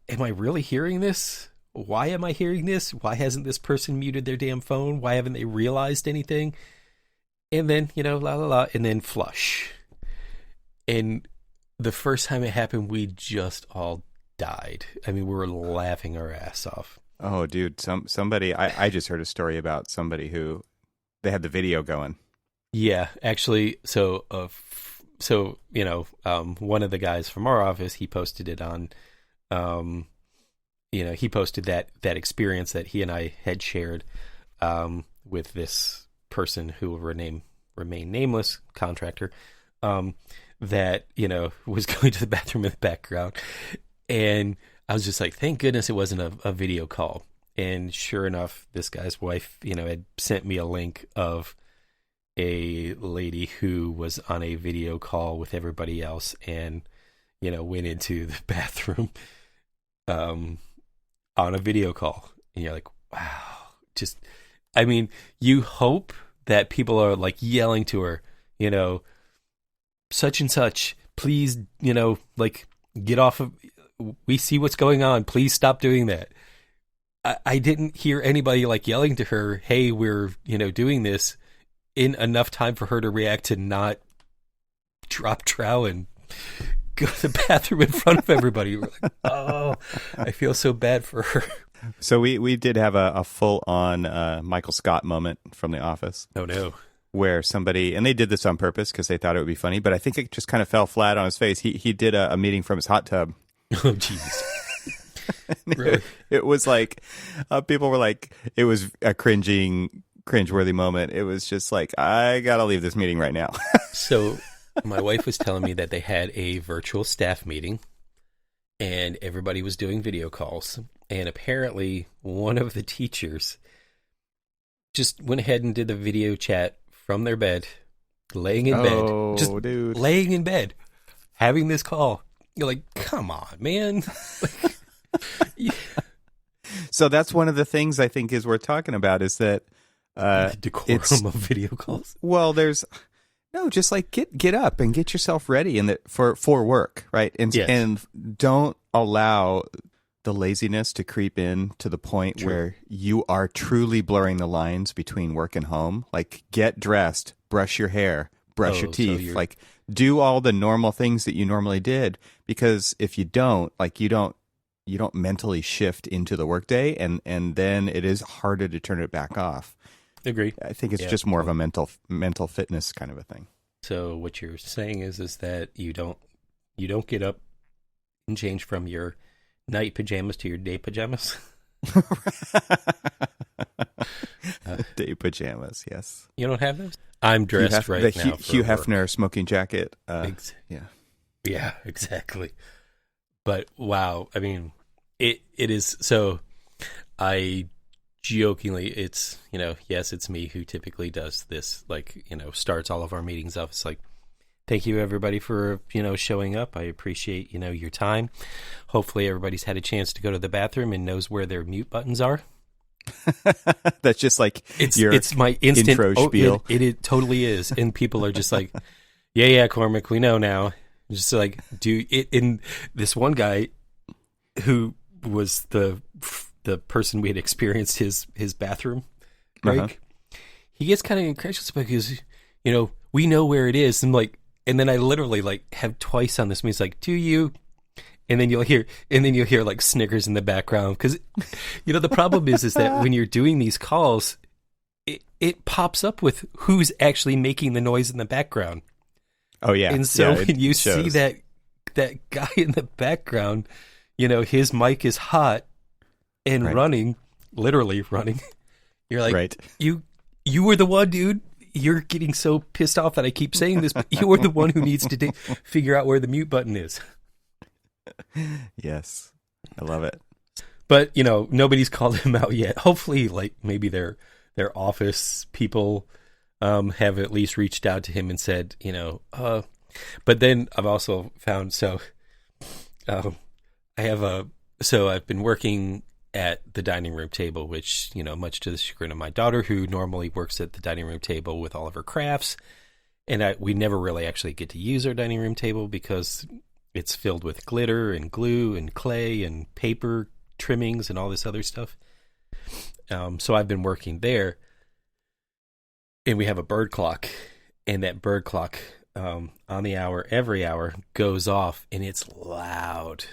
am I really hearing this? Why am I hearing this? Why hasn't this person muted their damn phone? Why haven't they realized anything? And then, la, la, la, and then flush. And the first time it happened, we just all died. I mean, we were laughing our ass off. Oh, dude, somebody, I just heard a story about somebody who, they had the video going. Yeah, actually, so one of the guys from our office, he posted it on, he posted that experience that he and I had shared with this person who will remain nameless, contractor, that, was going to the bathroom in the background. And I was just like, thank goodness it wasn't a video call. And sure enough, this guy's wife, had sent me a link of a lady who was on a video call with everybody else and, went into the bathroom on a video call. And you're like, wow. You hope that people are like yelling to her, such and such, please, get off of, we see what's going on. Please stop doing that. I didn't hear anybody like yelling to her, hey, we're, doing this in enough time for her to react to not drop trowel and go to the bathroom in front of everybody. We're like, oh, I feel so bad for her. So we did have a full-on Michael Scott moment from The Office. Oh, no. Where somebody, and they did this on purpose because they thought it would be funny, but I think it just kind of fell flat on his face. He did a meeting from his hot tub. Oh, jeez. Really? It was like, people were like, it was a cringeworthy moment. It was just like, I gotta leave this meeting right now. So my wife was telling me that they had a virtual staff meeting and everybody was doing video calls. And apparently one of the teachers just went ahead and did the video chat from their bed, laying in bed. Just dude. Laying in bed, having this call. You're like, come on, man. Yeah. So that's one of the things I think is worth talking about is that the decorum of video calls. Well, just like get up and get yourself ready for work, right? And Yes. And don't allow the laziness to creep in to the point True. where you are truly blurring the lines between work and home. Like, get dressed, brush your hair, brush your teeth, like do all the normal things that you normally did, because if you don't, like you don't mentally shift into the workday, and then it is harder to turn it back off. Agree. I think it's just more of a mental fitness kind of a thing. So what you're saying is that you don't get up and change from your night pajamas to your day pajamas? Day pajamas, yes. You don't have those? I'm dressed right now. The Hugh Hefner smoking jacket. Yeah, exactly. But wow, I mean, it is. So I jokingly, it's, yes, it's me who typically does this, like, starts all of our meetings off. It's like, thank you everybody for, showing up. I appreciate, your time. Hopefully everybody's had a chance to go to the bathroom and knows where their mute buttons are. That's just like it's my instant intro spiel. It totally is. And people are just like, yeah, Cormac, we know now. Just like, do it. In this one guy who was the person we had experienced his bathroom break, he gets kind of incredulous because, we know where it is. And like, and then I literally like have twice on this. He's like, do you? And then you'll hear like snickers in the background. Cause the problem is that when you're doing these calls, it pops up with who's actually making the noise in the background. Oh yeah. And so when you see that guy in the background, his mic is hot and running, literally running. You're like, right. You were the one, dude. You're getting so pissed off that I keep saying this, but you are the one who needs to figure out where the mute button is. Yes. I love it. But, nobody's called him out yet. Hopefully, like, maybe their office people have at least reached out to him and said, but then I've also found, I've been working at the dining room table, which, much to the chagrin of my daughter, who normally works at the dining room table with all of her crafts. And we never really actually get to use our dining room table because it's filled with glitter and glue and clay and paper trimmings and all this other stuff. So I've been working there, and we have a bird clock, and that bird clock on the hour, every hour, goes off, and it's loud.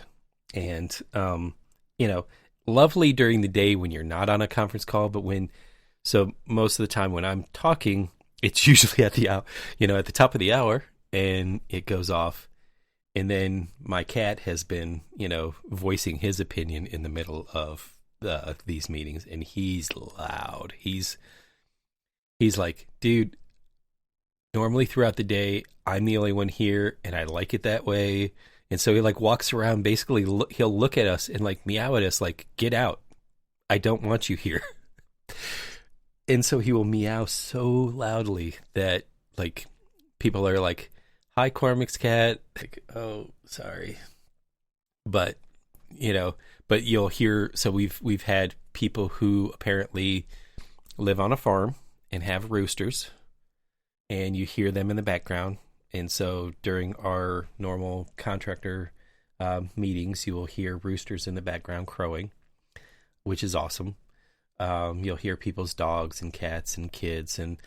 And, lovely during the day when you're not on a conference call, but so most of the time when I'm talking, it's usually at the hour, at the top of the hour, and it goes off. And then my cat has been, voicing his opinion in the middle of these meetings, and he's loud. He's like, dude, normally throughout the day, I'm the only one here, and I like it that way. And so he walks around, basically he'll look at us and meow at us like, get out. I don't want you here. And so he will meow so loudly that people are like, hi, Cormac's cat. Oh, sorry. But, but you'll hear, so we've had people who apparently live on a farm and have roosters, and you hear them in the background. And so during our normal contractor meetings, you will hear roosters in the background crowing, which is awesome. You'll hear people's dogs and cats and kids. And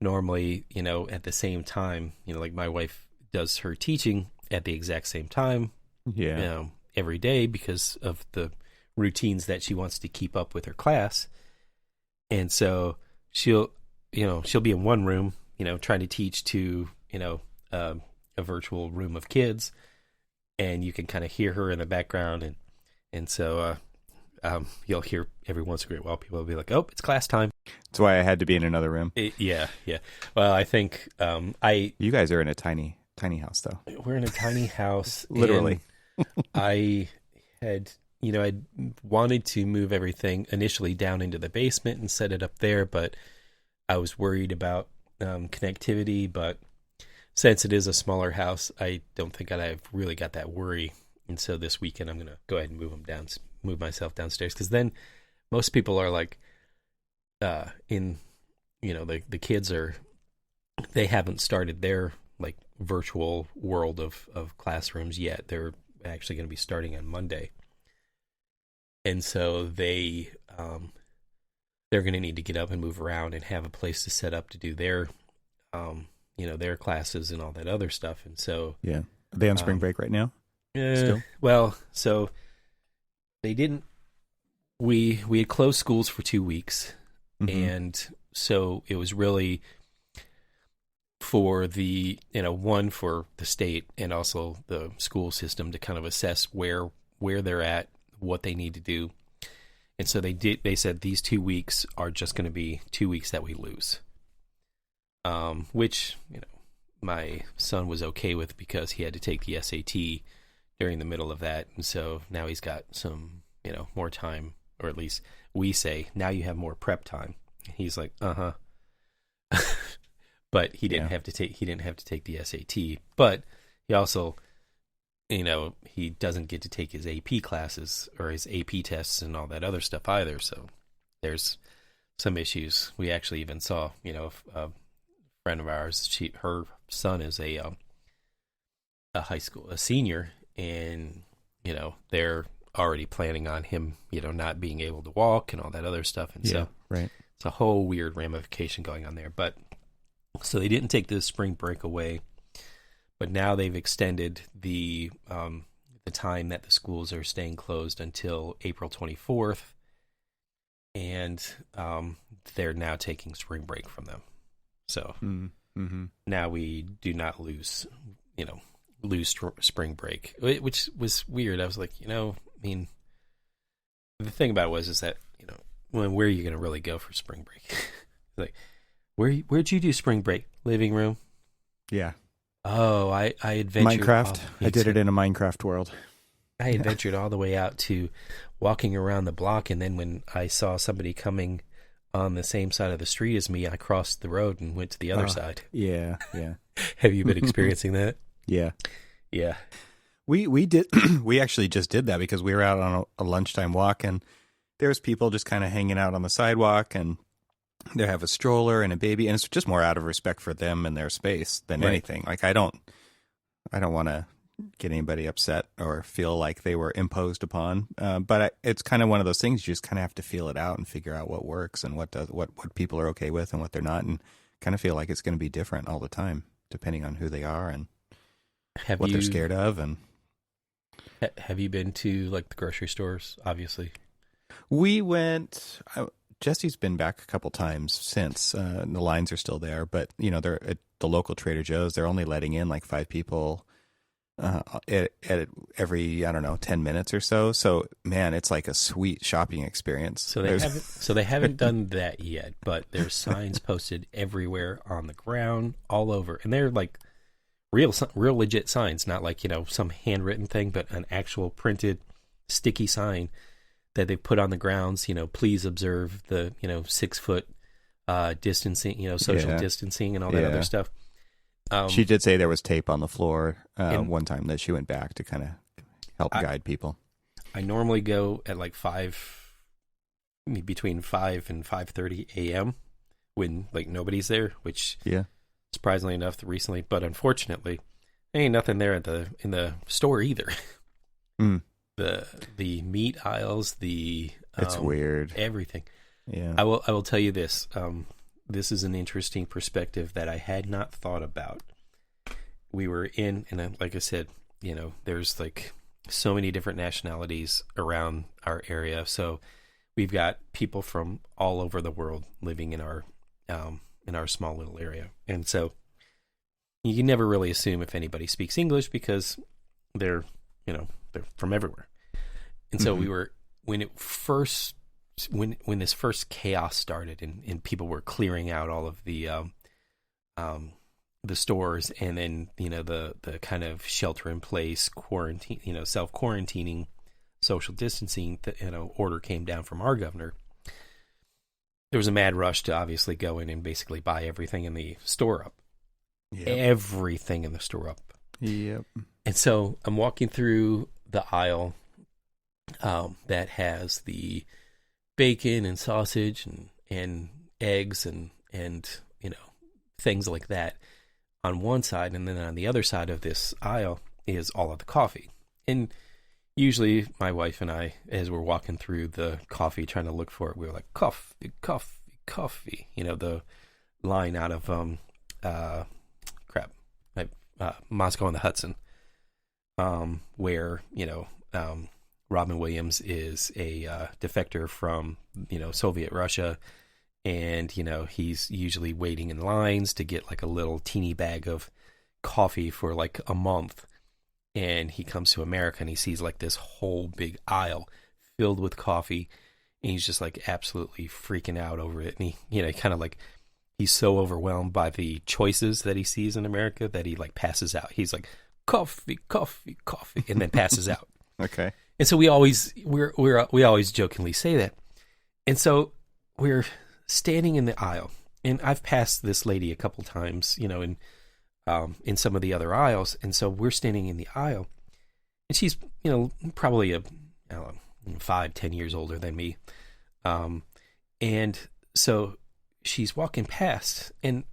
normally, at the same time, my wife does her teaching at the exact same time, every day because of the routines that she wants to keep up with her class. And so she'll be in one room, trying to teach to, a virtual room of kids, and you can kind of hear her in the background. And so you'll hear every once in a while people will be like, oh, it's class time. That's why I had to be in another room. Yeah. Well, I think you guys are in a tiny house, though. We're in a tiny house. Literally. I had, I wanted to move everything initially down into the basement and set it up there, but I was worried about connectivity. But since it is a smaller house, I don't think I've really got that worry. And so this weekend I'm going to go ahead and move myself downstairs, because then most people are the kids they haven't started their virtual world of classrooms yet. They're actually going to be starting on Monday. And so they're going to need to get up and move around and have a place to set up to do their their classes and all that other stuff. And so yeah, are they on spring break right now? Still? Well, so they didn't. We had closed schools for 2 weeks, and so it was really for the one for the state and also the school system to kind of assess where they're at, what they need to do. And so they said these 2 weeks are just going to be 2 weeks that we lose. Which, my son was okay with because he had to take the SAT during the middle of that. And so now he's got some, more time, or at least we say, now you have more prep time. He's like, uh-huh. But he didn't have to take the SAT. But he also, he doesn't get to take his AP classes or his AP tests and all that other stuff either. So there's some issues. We actually even saw, a friend of ours, her son is a high school, a senior, and, they're already planning on him, not being able to walk and all that other stuff. And so right. It's a whole weird ramification going on there. But so they didn't take the spring break away, but now they've extended the time that the schools are staying closed until April 24th, and they're now taking spring break from them. So now we do not lose spring break, which was weird. I was like, the thing about it is that, where are you going to really go for spring break? Like, where'd you do spring break? Living room? Yeah. Oh, I adventured. Minecraft. I did it in a Minecraft world. I adventured all the way out to walking around the block, and then when I saw somebody coming on the same side of the street as me, I crossed the road and went to the other side. Yeah. Have you been experiencing that? Yeah. We did. We actually just did that because we were out on a lunchtime walk, and there's people just kind of hanging out on the sidewalk, and they have a stroller and a baby, and it's just more out of respect for them and their space than anything. Like I don't want to get anybody upset or feel like they were imposed upon. But it's kind of one of those things you just kind of have to feel it out and figure out what works and what people are okay with and what they're not, and kind of feel like it's going to be different all the time depending on who they are and what they're scared of. And have you been to like the grocery stores? Obviously, we went. Jesse's been back a couple times since. The lines are still there, but they're at the local Trader Joe's. They're only letting in like 5 people at every 10 minutes or so. So man, it's like a sweet shopping experience. So they haven't done that yet, but there's signs posted everywhere on the ground, all over, and they're like real legit signs, not like some handwritten thing, but an actual printed sticky sign that they put on the grounds. Please observe the 6 foot distancing, social distancing, and all that other stuff. She did say there was tape on the floor one time that she went back to kind of help guide people. I normally go at like between 5 and 5:30 a.m. when like nobody's there, which surprisingly enough recently, but unfortunately there ain't nothing there in the store either. The meat aisles, it's weird. Everything. Yeah. I will tell you this. This is an interesting perspective that I had not thought about. We were in, and like I said, there's like so many different nationalities around our area. So we've got people from all over the world living in our small little area. And so you can never really assume if anybody speaks English because they're from everywhere. And so we were, when this first chaos started and people were clearing out all of the stores, and then the kind of shelter in place quarantine, self quarantining, social distancing order came down from our governor. There was a mad rush to obviously go in and basically buy everything in the store up. Everything in the store up. Yep. And so I'm walking through the aisle that has the bacon and sausage and eggs and things like that on one side, and then on the other side of this aisle is all of the coffee. And usually my wife and I, as we're walking through the coffee trying to look for it, we were like coffee, the line out of Moscow on the Hudson, where Robin Williams is a defector from Soviet Russia, and he's usually waiting in lines to get like a little teeny bag of coffee for like a month, and he comes to America and he sees like this whole big aisle filled with coffee, and he's just like absolutely freaking out over it, and he kind of like, he's so overwhelmed by the choices that he sees in America that he like passes out. He's like coffee, and then passes out. Okay. And so we always jokingly say that. And so we're standing in the aisle, and I've passed this lady a couple times, in some of the other aisles. And so we're standing in the aisle, and she's, probably 5-10 years older than me. And so she's walking past, and,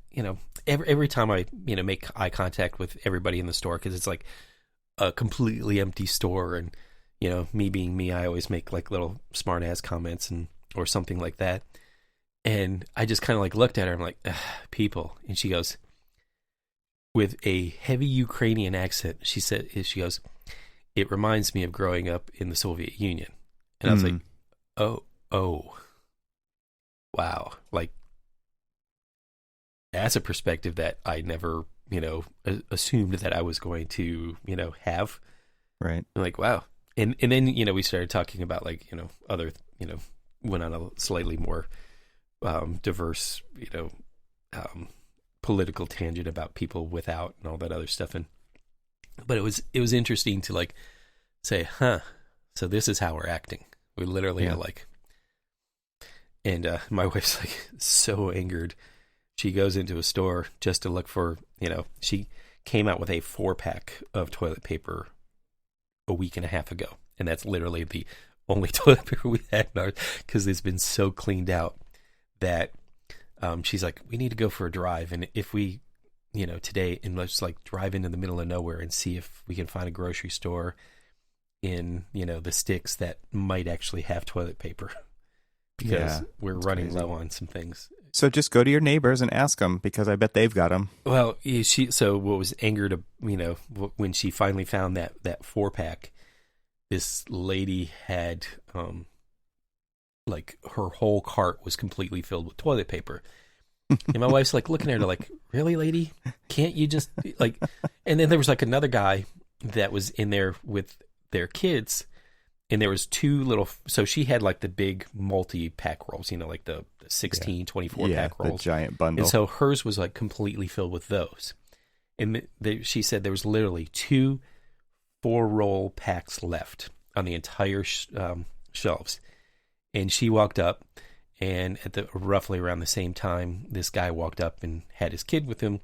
every time I, make eye contact with everybody in the store, because it's like a completely empty store, and, me being me, I always make like little smart ass comments or something like that. And I just kind of like looked at her. I'm like, people. And she goes, with a heavy Ukrainian accent, she goes, it reminds me of growing up in the Soviet Union. And I was like, oh, wow. Like, that's a perspective that I never, assumed that I was going to, have. Right. I'm like, wow. And then, we started talking about like, other, went on a slightly more diverse, political tangent about people without and all that other stuff. But it was interesting to like say, so this is how we're acting. We literally are like, and my wife's like so angered. She goes into a store just to look for, she came out with a 4-pack of toilet paper a week and a half ago. And that's literally the only toilet paper we had in ours because it's been so cleaned out that she's like, we need to go for a drive. And if we, today, and let's like drive into the middle of nowhere and see if we can find a grocery store in, the sticks that might actually have toilet paper because we're running crazy. low on some things. So just go to your neighbors and ask them because I bet they've got them. Well, so what was angered, when she finally found that 4-pack, this lady had, like her whole cart was completely filled with toilet paper. And my wife's like looking at her like, really, lady? Can't you just like, and then there was like another guy that was in there with their kids, and there was two little, so she had like the big multi-pack rolls, like the 16, 24-pack rolls. The giant bundle. And so hers was like completely filled with those. And she said there was literally 2 4-roll packs left on the entire shelves. And she walked up, and at roughly around the same time, this guy walked up and had his kid with him.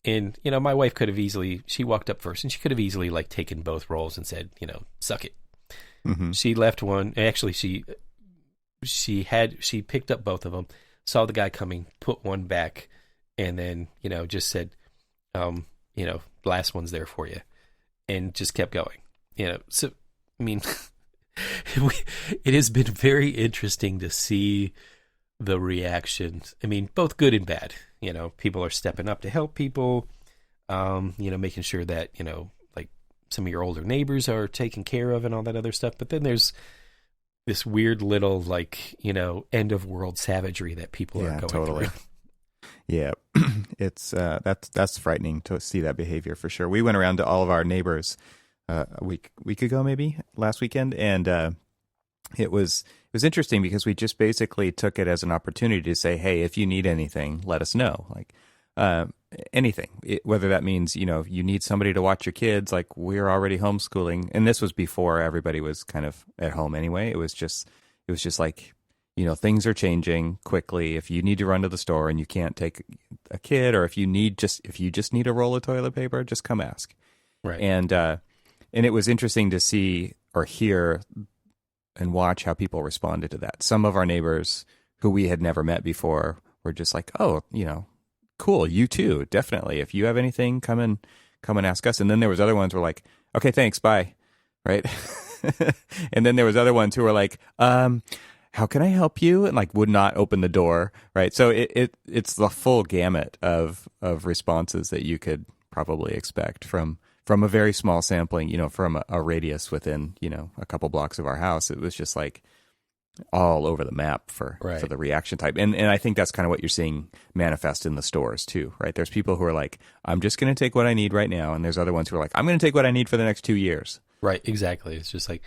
And, my wife could have easily, she walked up first, and she could have easily like taken both rolls and said, suck it. Mm-hmm. She left one. Actually, she picked up both of them, saw the guy coming, put one back, and then, just said, last one's there for you, and just kept going. So, I mean, it has been very interesting to see the reactions. I mean, both good and bad. People are stepping up to help people, making sure that, like some of your older neighbors are taken care of and all that other stuff. But then there's this weird little, like, end of world savagery that people are going through. Yeah, it's that's frightening to see that behavior for sure. We went around to all of our neighbors a week ago, maybe last weekend, and it was interesting because we just basically took it as an opportunity to say, hey, if you need anything, let us know. Like anything, whether that means you need somebody to watch your kids. Like we're already homeschooling, and this was before everybody was kind of at home anyway. It was just like, things are changing quickly. If you need to run to the store and you can't take a kid, or if you just need a roll of toilet paper, just come ask. Right. And it was interesting to see or hear and watch how people responded to that. Some of our neighbors who we had never met before were just like, oh, cool, you too, definitely. If you have anything, come and ask us. And then there was other ones who were like, okay, thanks, bye, right? And then there was other ones who were like, how can I help you? And like would not open the door, right? So it's the full gamut of responses that you could probably expect from a very small sampling, from a radius within, a couple blocks of our house. It was just like all over the map for the reaction type. And I think that's kind of what you're seeing manifest in the stores too, right? There's people who are like, I'm just going to take what I need right now. And there's other ones who are like, I'm going to take what I need for the next 2 years. Right. Exactly. It's just like,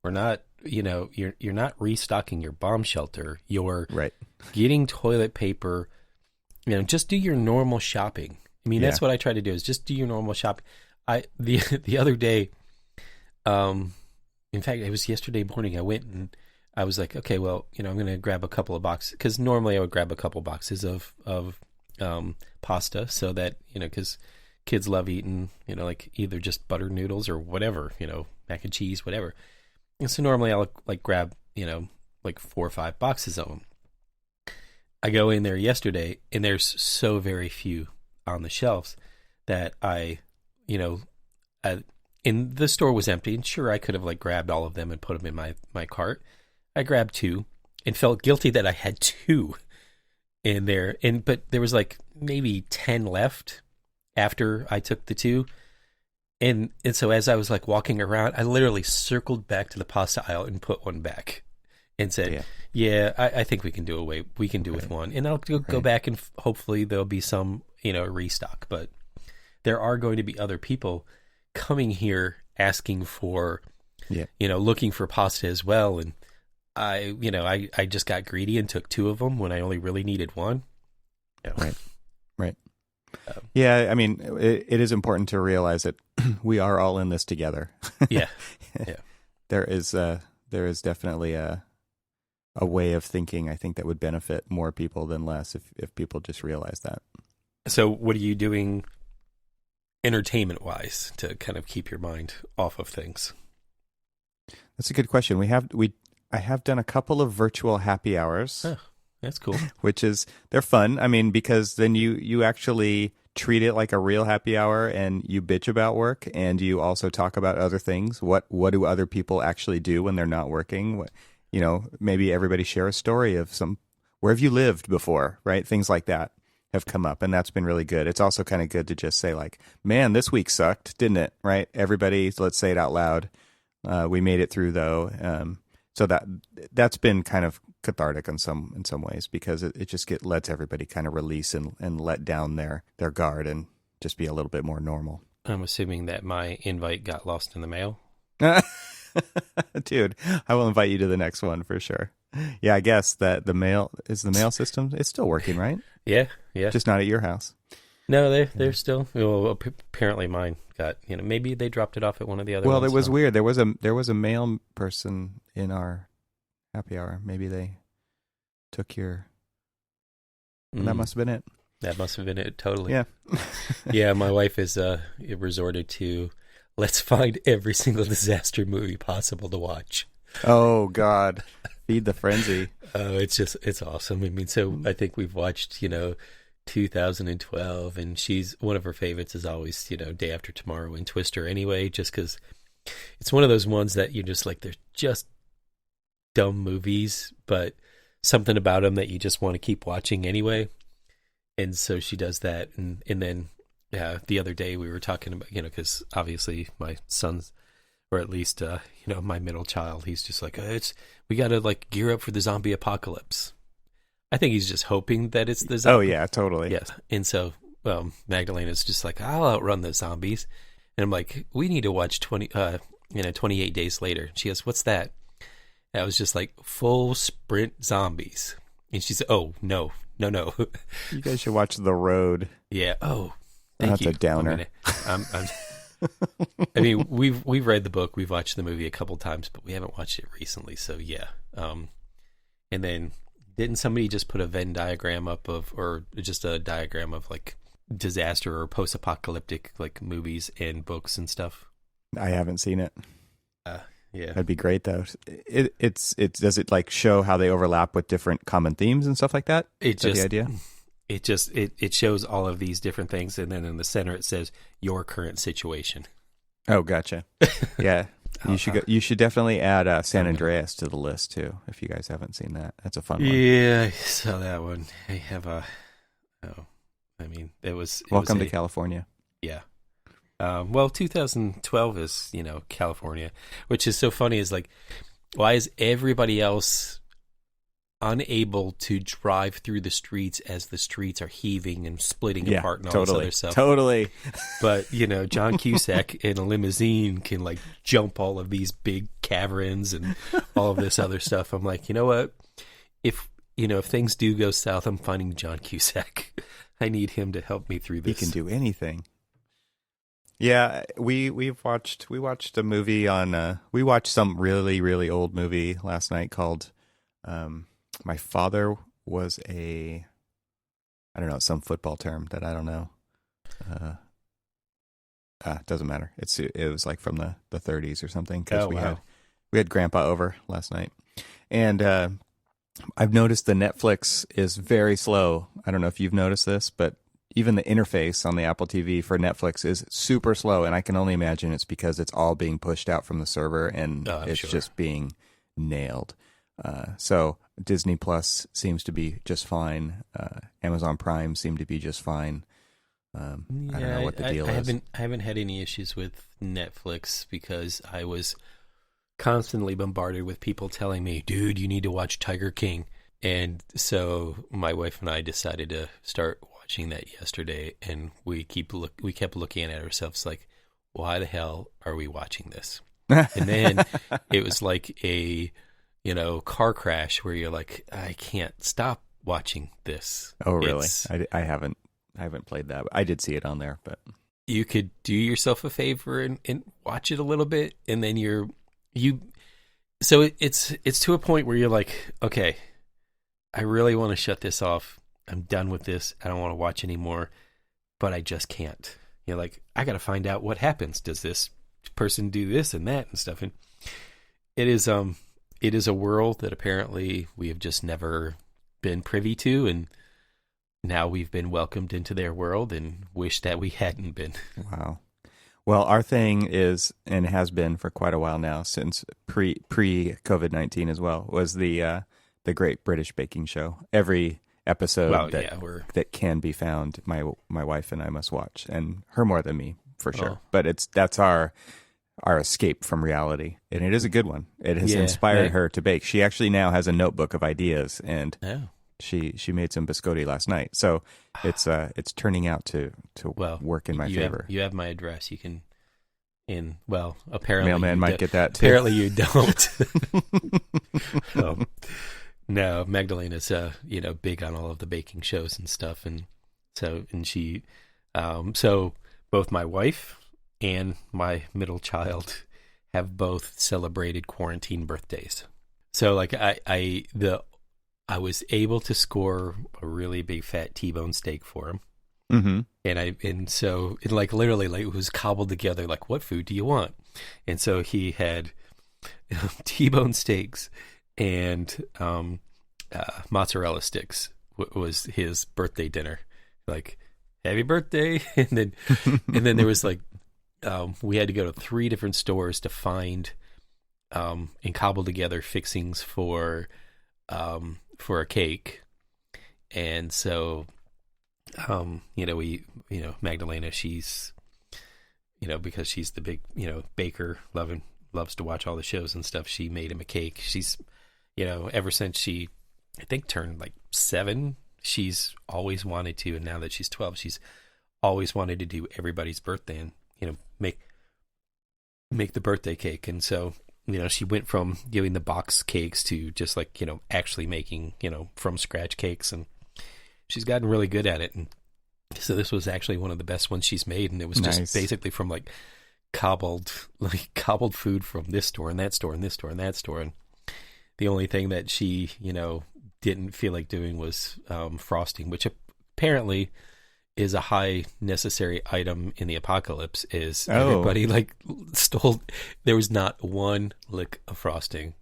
we're not, you're not restocking your bomb shelter. You're getting toilet paper, just do your normal shopping. I mean, that's what I try to do is just do your normal shopping. The other day, in fact, it was yesterday morning. I went and I was like, okay, well, I'm going to grab a couple of boxes because normally I would grab a couple boxes of pasta so that because kids love eating like either just butter noodles or whatever, mac and cheese, whatever. And so normally I'll like grab like 4 or 5 boxes of them. I go in there yesterday and there's so very few on the shelves that and the store was empty, and sure, I could have like grabbed all of them and put them in my cart. I grabbed 2 and felt guilty that I had 2 in there, but there was like maybe 10 left after I took the 2, and so as I was like walking around, I literally circled back to the pasta aisle and put one back, and said, I think we can do with one, and I'll go back and hopefully there'll be some restock, but there are going to be other people coming here asking for, looking for pasta as well. And I just got greedy and took 2 of them when I only really needed 1. Right. Yeah. I mean, it is important to realize that we are all in this together. Yeah. There is definitely a way of thinking, I think, that would benefit more people than less if people just realize that. So what are you doing entertainment wise to kind of keep your mind off of things? That's a good question. I have done a couple of virtual happy hours, Oh, that's cool. which is they're fun. I mean, because then you actually treat it like a real happy hour, and you bitch about work, and you also talk about other things. What do other people actually do when they're not working? Maybe everybody share a story of where have you lived before, right? Things like that have come up, and that's been really good. It's also kind of good to just say like, man, this week sucked, didn't it? Right? Everybody, let's say it out loud. We made it through though. So that's been kind of cathartic in some ways, because it just lets everybody kind of release and let down their guard and just be a little bit more normal. I'm assuming that my invite got lost in the mail. Dude, I will invite you to the next one for sure. Yeah, I guess that the mail system, it's still working, right? Yeah. Just not at your house. No, they're still. Well, apparently mine got. Maybe they dropped it off at one of the other. Well, ones, it was weird. There was a mail person in our happy hour. Maybe they took your. That must have been it. That must have been it. Totally. Yeah. Yeah. My wife has resorted to, let's find every single disaster movie possible to watch. Oh God, feed the frenzy. Oh, it's awesome. I mean, so I think we've watched 2012, and one of her favorites is always Day After Tomorrow and Twister anyway, just because it's one of those ones that you just like, they're just dumb movies, but something about them that you just want to keep watching anyway. And so she does that, and then the other day we were talking about because obviously my son's, or at least my middle child, he's just like, we got to like gear up for the zombie apocalypse. I think he's just hoping that it's the zombie. Oh yeah, totally. Yes. And so Magdalena's just like, I'll outrun the zombies. And I'm like, we need to watch 28 Days Later. She goes, what's that? And I was just like, full sprint zombies. And she said, oh, no. You guys should watch The Road. Yeah. Oh, thank you. That's a downer. I mean, we've read the book, we've watched the movie a couple times, but we haven't watched it recently. So yeah. And then didn't somebody just put a Venn diagram up or just a diagram of like disaster or post-apocalyptic like movies and books and stuff? I haven't seen it. Yeah, that'd be great though. It's does it like show how they overlap with different common themes and stuff like that? Is that the idea? It shows all of these different things, and then in the center it says your current situation. Oh, gotcha. Yeah. You should definitely add San Andreas to the list too, if you guys haven't seen that. That's a fun one. Yeah, I saw that one. I have Welcome to California. Yeah. Well, 2012 is, California, which is so funny is like, why is everybody else unable to drive through the streets as the streets are heaving and splitting apart and all this other stuff? Totally. But, John Cusack in a limousine can like jump all of these big caverns and all of this other stuff. I'm like, you know what? If things do go south, I'm finding John Cusack. I need him to help me through this. He can do anything. Yeah, we watched a movie on we watched some really, really old movie last night called My Father Was I don't know, some football term that I don't know. Doesn't matter. It was like from the 30s or something, because we had Grandpa over last night. And I've noticed the Netflix is very slow. I don't know if you've noticed this, but even the interface on the Apple TV for Netflix is super slow, and I can only imagine it's because it's all being pushed out from the server, and it's just being nailed. So Disney Plus seems to be just fine. Amazon Prime seemed to be just fine. I don't know what the deal is. I haven't had any issues with Netflix because I was constantly bombarded with people telling me, dude, you need to watch Tiger King. And so my wife and I decided to start watching that yesterday, and we kept looking at ourselves like, why the hell are we watching this? And then it was like a car crash where you're like, I can't stop watching this. Oh really? I haven't played that. I did see it on there, but you could do yourself a favor and watch it a little bit, and then so it's to a point where you're like, okay, I really want to shut this off. I'm done with this. I don't want to watch anymore, but I just can't. You're like, I got to find out what happens. Does this person do this and that and stuff? it is it is a world that apparently we have just never been privy to, and now we've been welcomed into their world and wish that we hadn't been. Wow. Well, our thing is, and has been for quite a while now, since pre COVID-19 as well, was the Great British Baking Show. Every episode that can be found, my wife and I must watch, and her more than me for sure. But that's our escape from reality, and it is a good one. It has inspired her to bake. She actually now has a notebook of ideas, and she made some biscotti last night. So it's turning out to work in my favor. You have my address. You can. Apparently mailman might get that too. Apparently you don't. No, Magdalena's big on all of the baking shows and stuff, and she so both my wife and my middle child have both celebrated quarantine birthdays. So like I was able to score a really big fat T-bone steak for him. Mm-hmm. And so it like literally like it was cobbled together like, what food do you want? And so he had T-bone steaks and mozzarella sticks was his birthday dinner. Like, happy birthday. and then there was like we had to go to 3 different stores to find and cobble together fixings for a cake. And so Magdalena, she's because she's the big baker, loves to watch all the shows and stuff, she made him a cake. She's ever since she I think turned like 7, she's always wanted to, and now that she's 12, she's always wanted to do everybody's birthday and make the birthday cake. And so she went from doing the box cakes to just like actually making from scratch cakes, and she's gotten really good at it. And so this was actually one of the best ones she's made, and it was just basically from like cobbled food from this store and that store and this store and that store. And the only thing that she didn't feel like doing was frosting, which apparently is a high necessary item in the apocalypse. Everybody like stole. There was not one lick of frosting.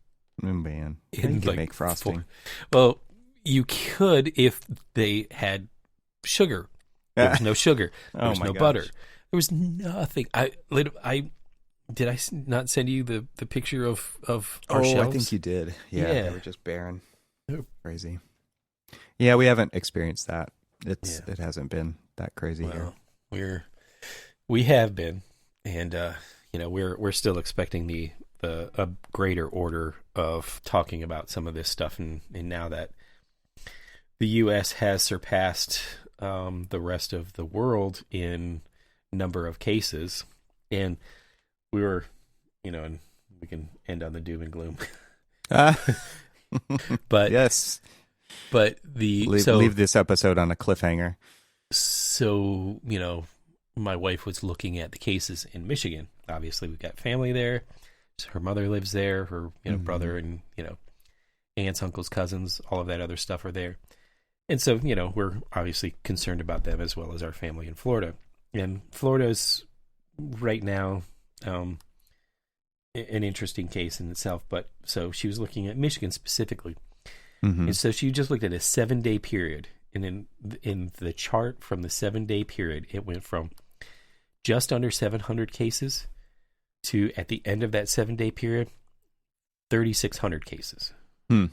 Oh man, you can make frosting. Well, you could if they had sugar. There was no sugar. There was no butter. There was nothing. Did I not send you the picture of our shelves? I think you did. Yeah, they were just barren. Crazy. Yeah, we haven't experienced that. It hasn't been that crazy here. We have been, and we're still expecting a greater order of talking about some of this stuff, and now that the U.S. has surpassed the rest of the world in number of cases, and we were, and we can end on the doom and gloom. But yes, but leave this episode on a cliffhanger. So my wife was looking at the cases in Michigan. Obviously, we've got family there. Her mother lives there. Her brother and aunts, uncles, cousins, all of that other stuff are there. And so we're obviously concerned about them as well as our family in Florida. And Florida's right now an interesting case in itself. But so she was looking at Michigan specifically. Mm-hmm. And so she just looked at a 7-day period. And in the chart from the 7-day period, it went from just under 700 cases to, at the end of that 7-day period, 3,600 cases. Hmm.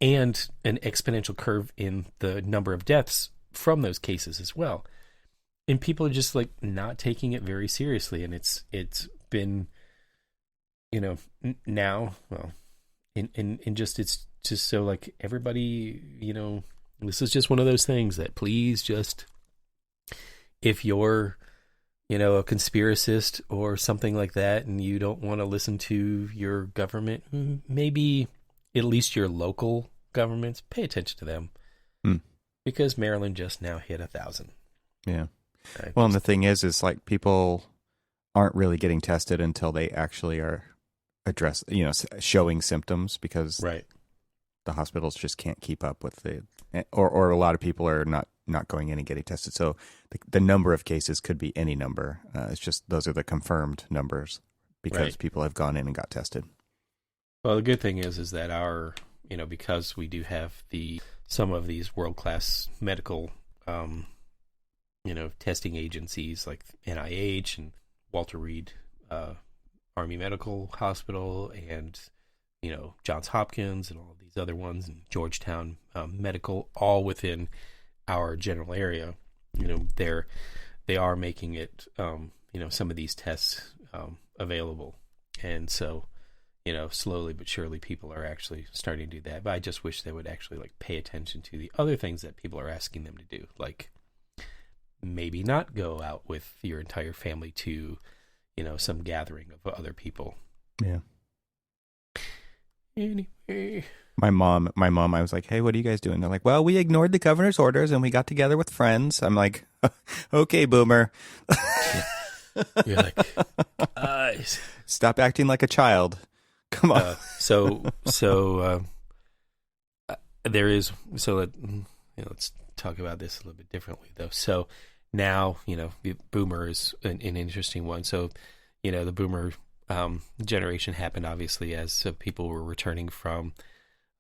And an exponential curve in the number of deaths from those cases as well. And people are just like not taking it very seriously. And it's been, now, well, and just, it's just so like everybody, this is just one of those things that please just, if you're, a conspiracist or something like that, and you don't want to listen to your government, maybe at least your local governments, pay attention to them. Because Maryland just now hit 1,000. Yeah. Well, and the thing is like people aren't really getting tested until they actually are showing symptoms, because the hospitals just can't keep up with or a lot of people are not going in and getting tested. So the number of cases could be any number. It's just those are the confirmed numbers because people have gone in and got tested. Well, the good thing is that our, because we do have some of these world-class medical, testing agencies like NIH and Walter Reed Army Medical Hospital and, Johns Hopkins and all of these other ones, and Georgetown Medical, all within our general area. They are making it, some of these tests available. And so, slowly but surely people are actually starting to do that. But I just wish they would actually pay attention to the other things that people are asking them to do. Like maybe not go out with your entire family to, some gathering of other people. Yeah. Anyway. My mom, I was like, hey, what are you guys doing? They're like, well, we ignored the governor's orders and we got together with friends. I'm like, okay, boomer. You're like, guys. Stop acting like a child. Come on. Let's talk about this a little bit differently, though. So now, the boomer is an interesting one. So, the boomer generation happened, obviously, as people were returning from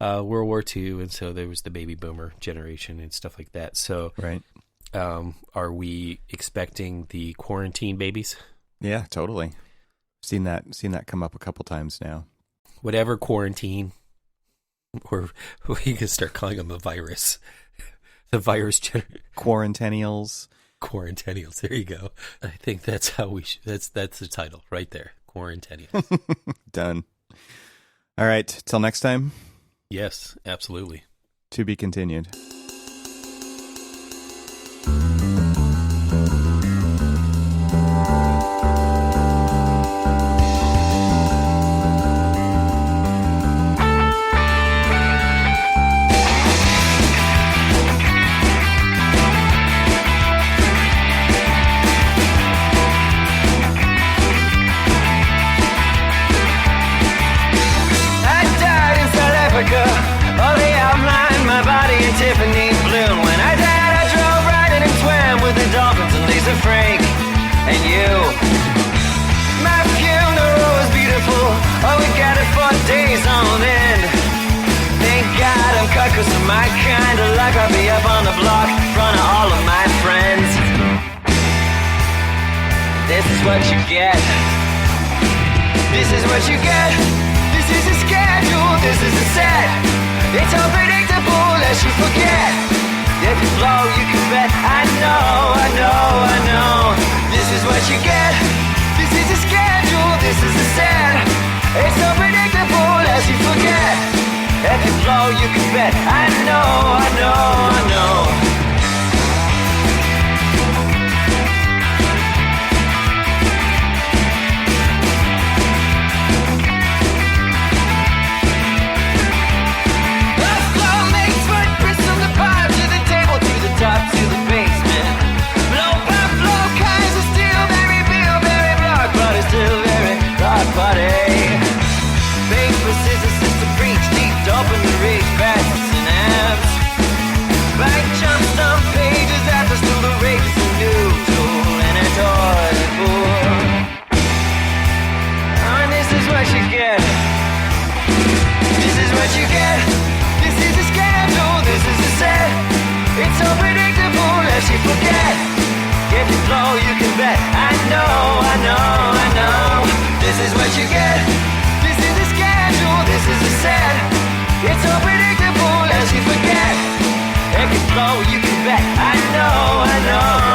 World War II. And so there was the baby boomer generation and stuff like that. So right. Are we expecting the quarantine babies? Yeah, totally. Seen that come up a couple times now. Whatever quarantine, or we can start calling them a virus. The virus Quarantennials. Quarantennials. There you go. I think that's how we should. That's the title right there. Quarantennials. Done. All right. Till next time. Yes, absolutely. To be continued. My kind of luck, I'll be up on the block in front of all of my friends. This is what you get. This is what you get. This is a schedule, this is a set. It's unpredictable lest you forget. If you blow, you can bet. I know. This is what you get. This is a schedule, this is a set. It's unpredictable lest you forget. If you blow, you can bet. I know. The flow makes footprints from the pipe to the table, to the top, to the basement. Blow by blow, kinds of steel, very real, very block, but it's still very rock body. Paper, scissors, sister, preach deep. Open the rage passes and abs. Back jumps on pages after still the rage is a new tool and a toy for. And this is what you get. This is what you get. This is a schedule, this is a set. It's unpredictable lest you forget. If you blow, you can bet. I know. This is what you get. This is a schedule, this is a set. It's unpredictable as you forget. If you blow, you can bet. I know.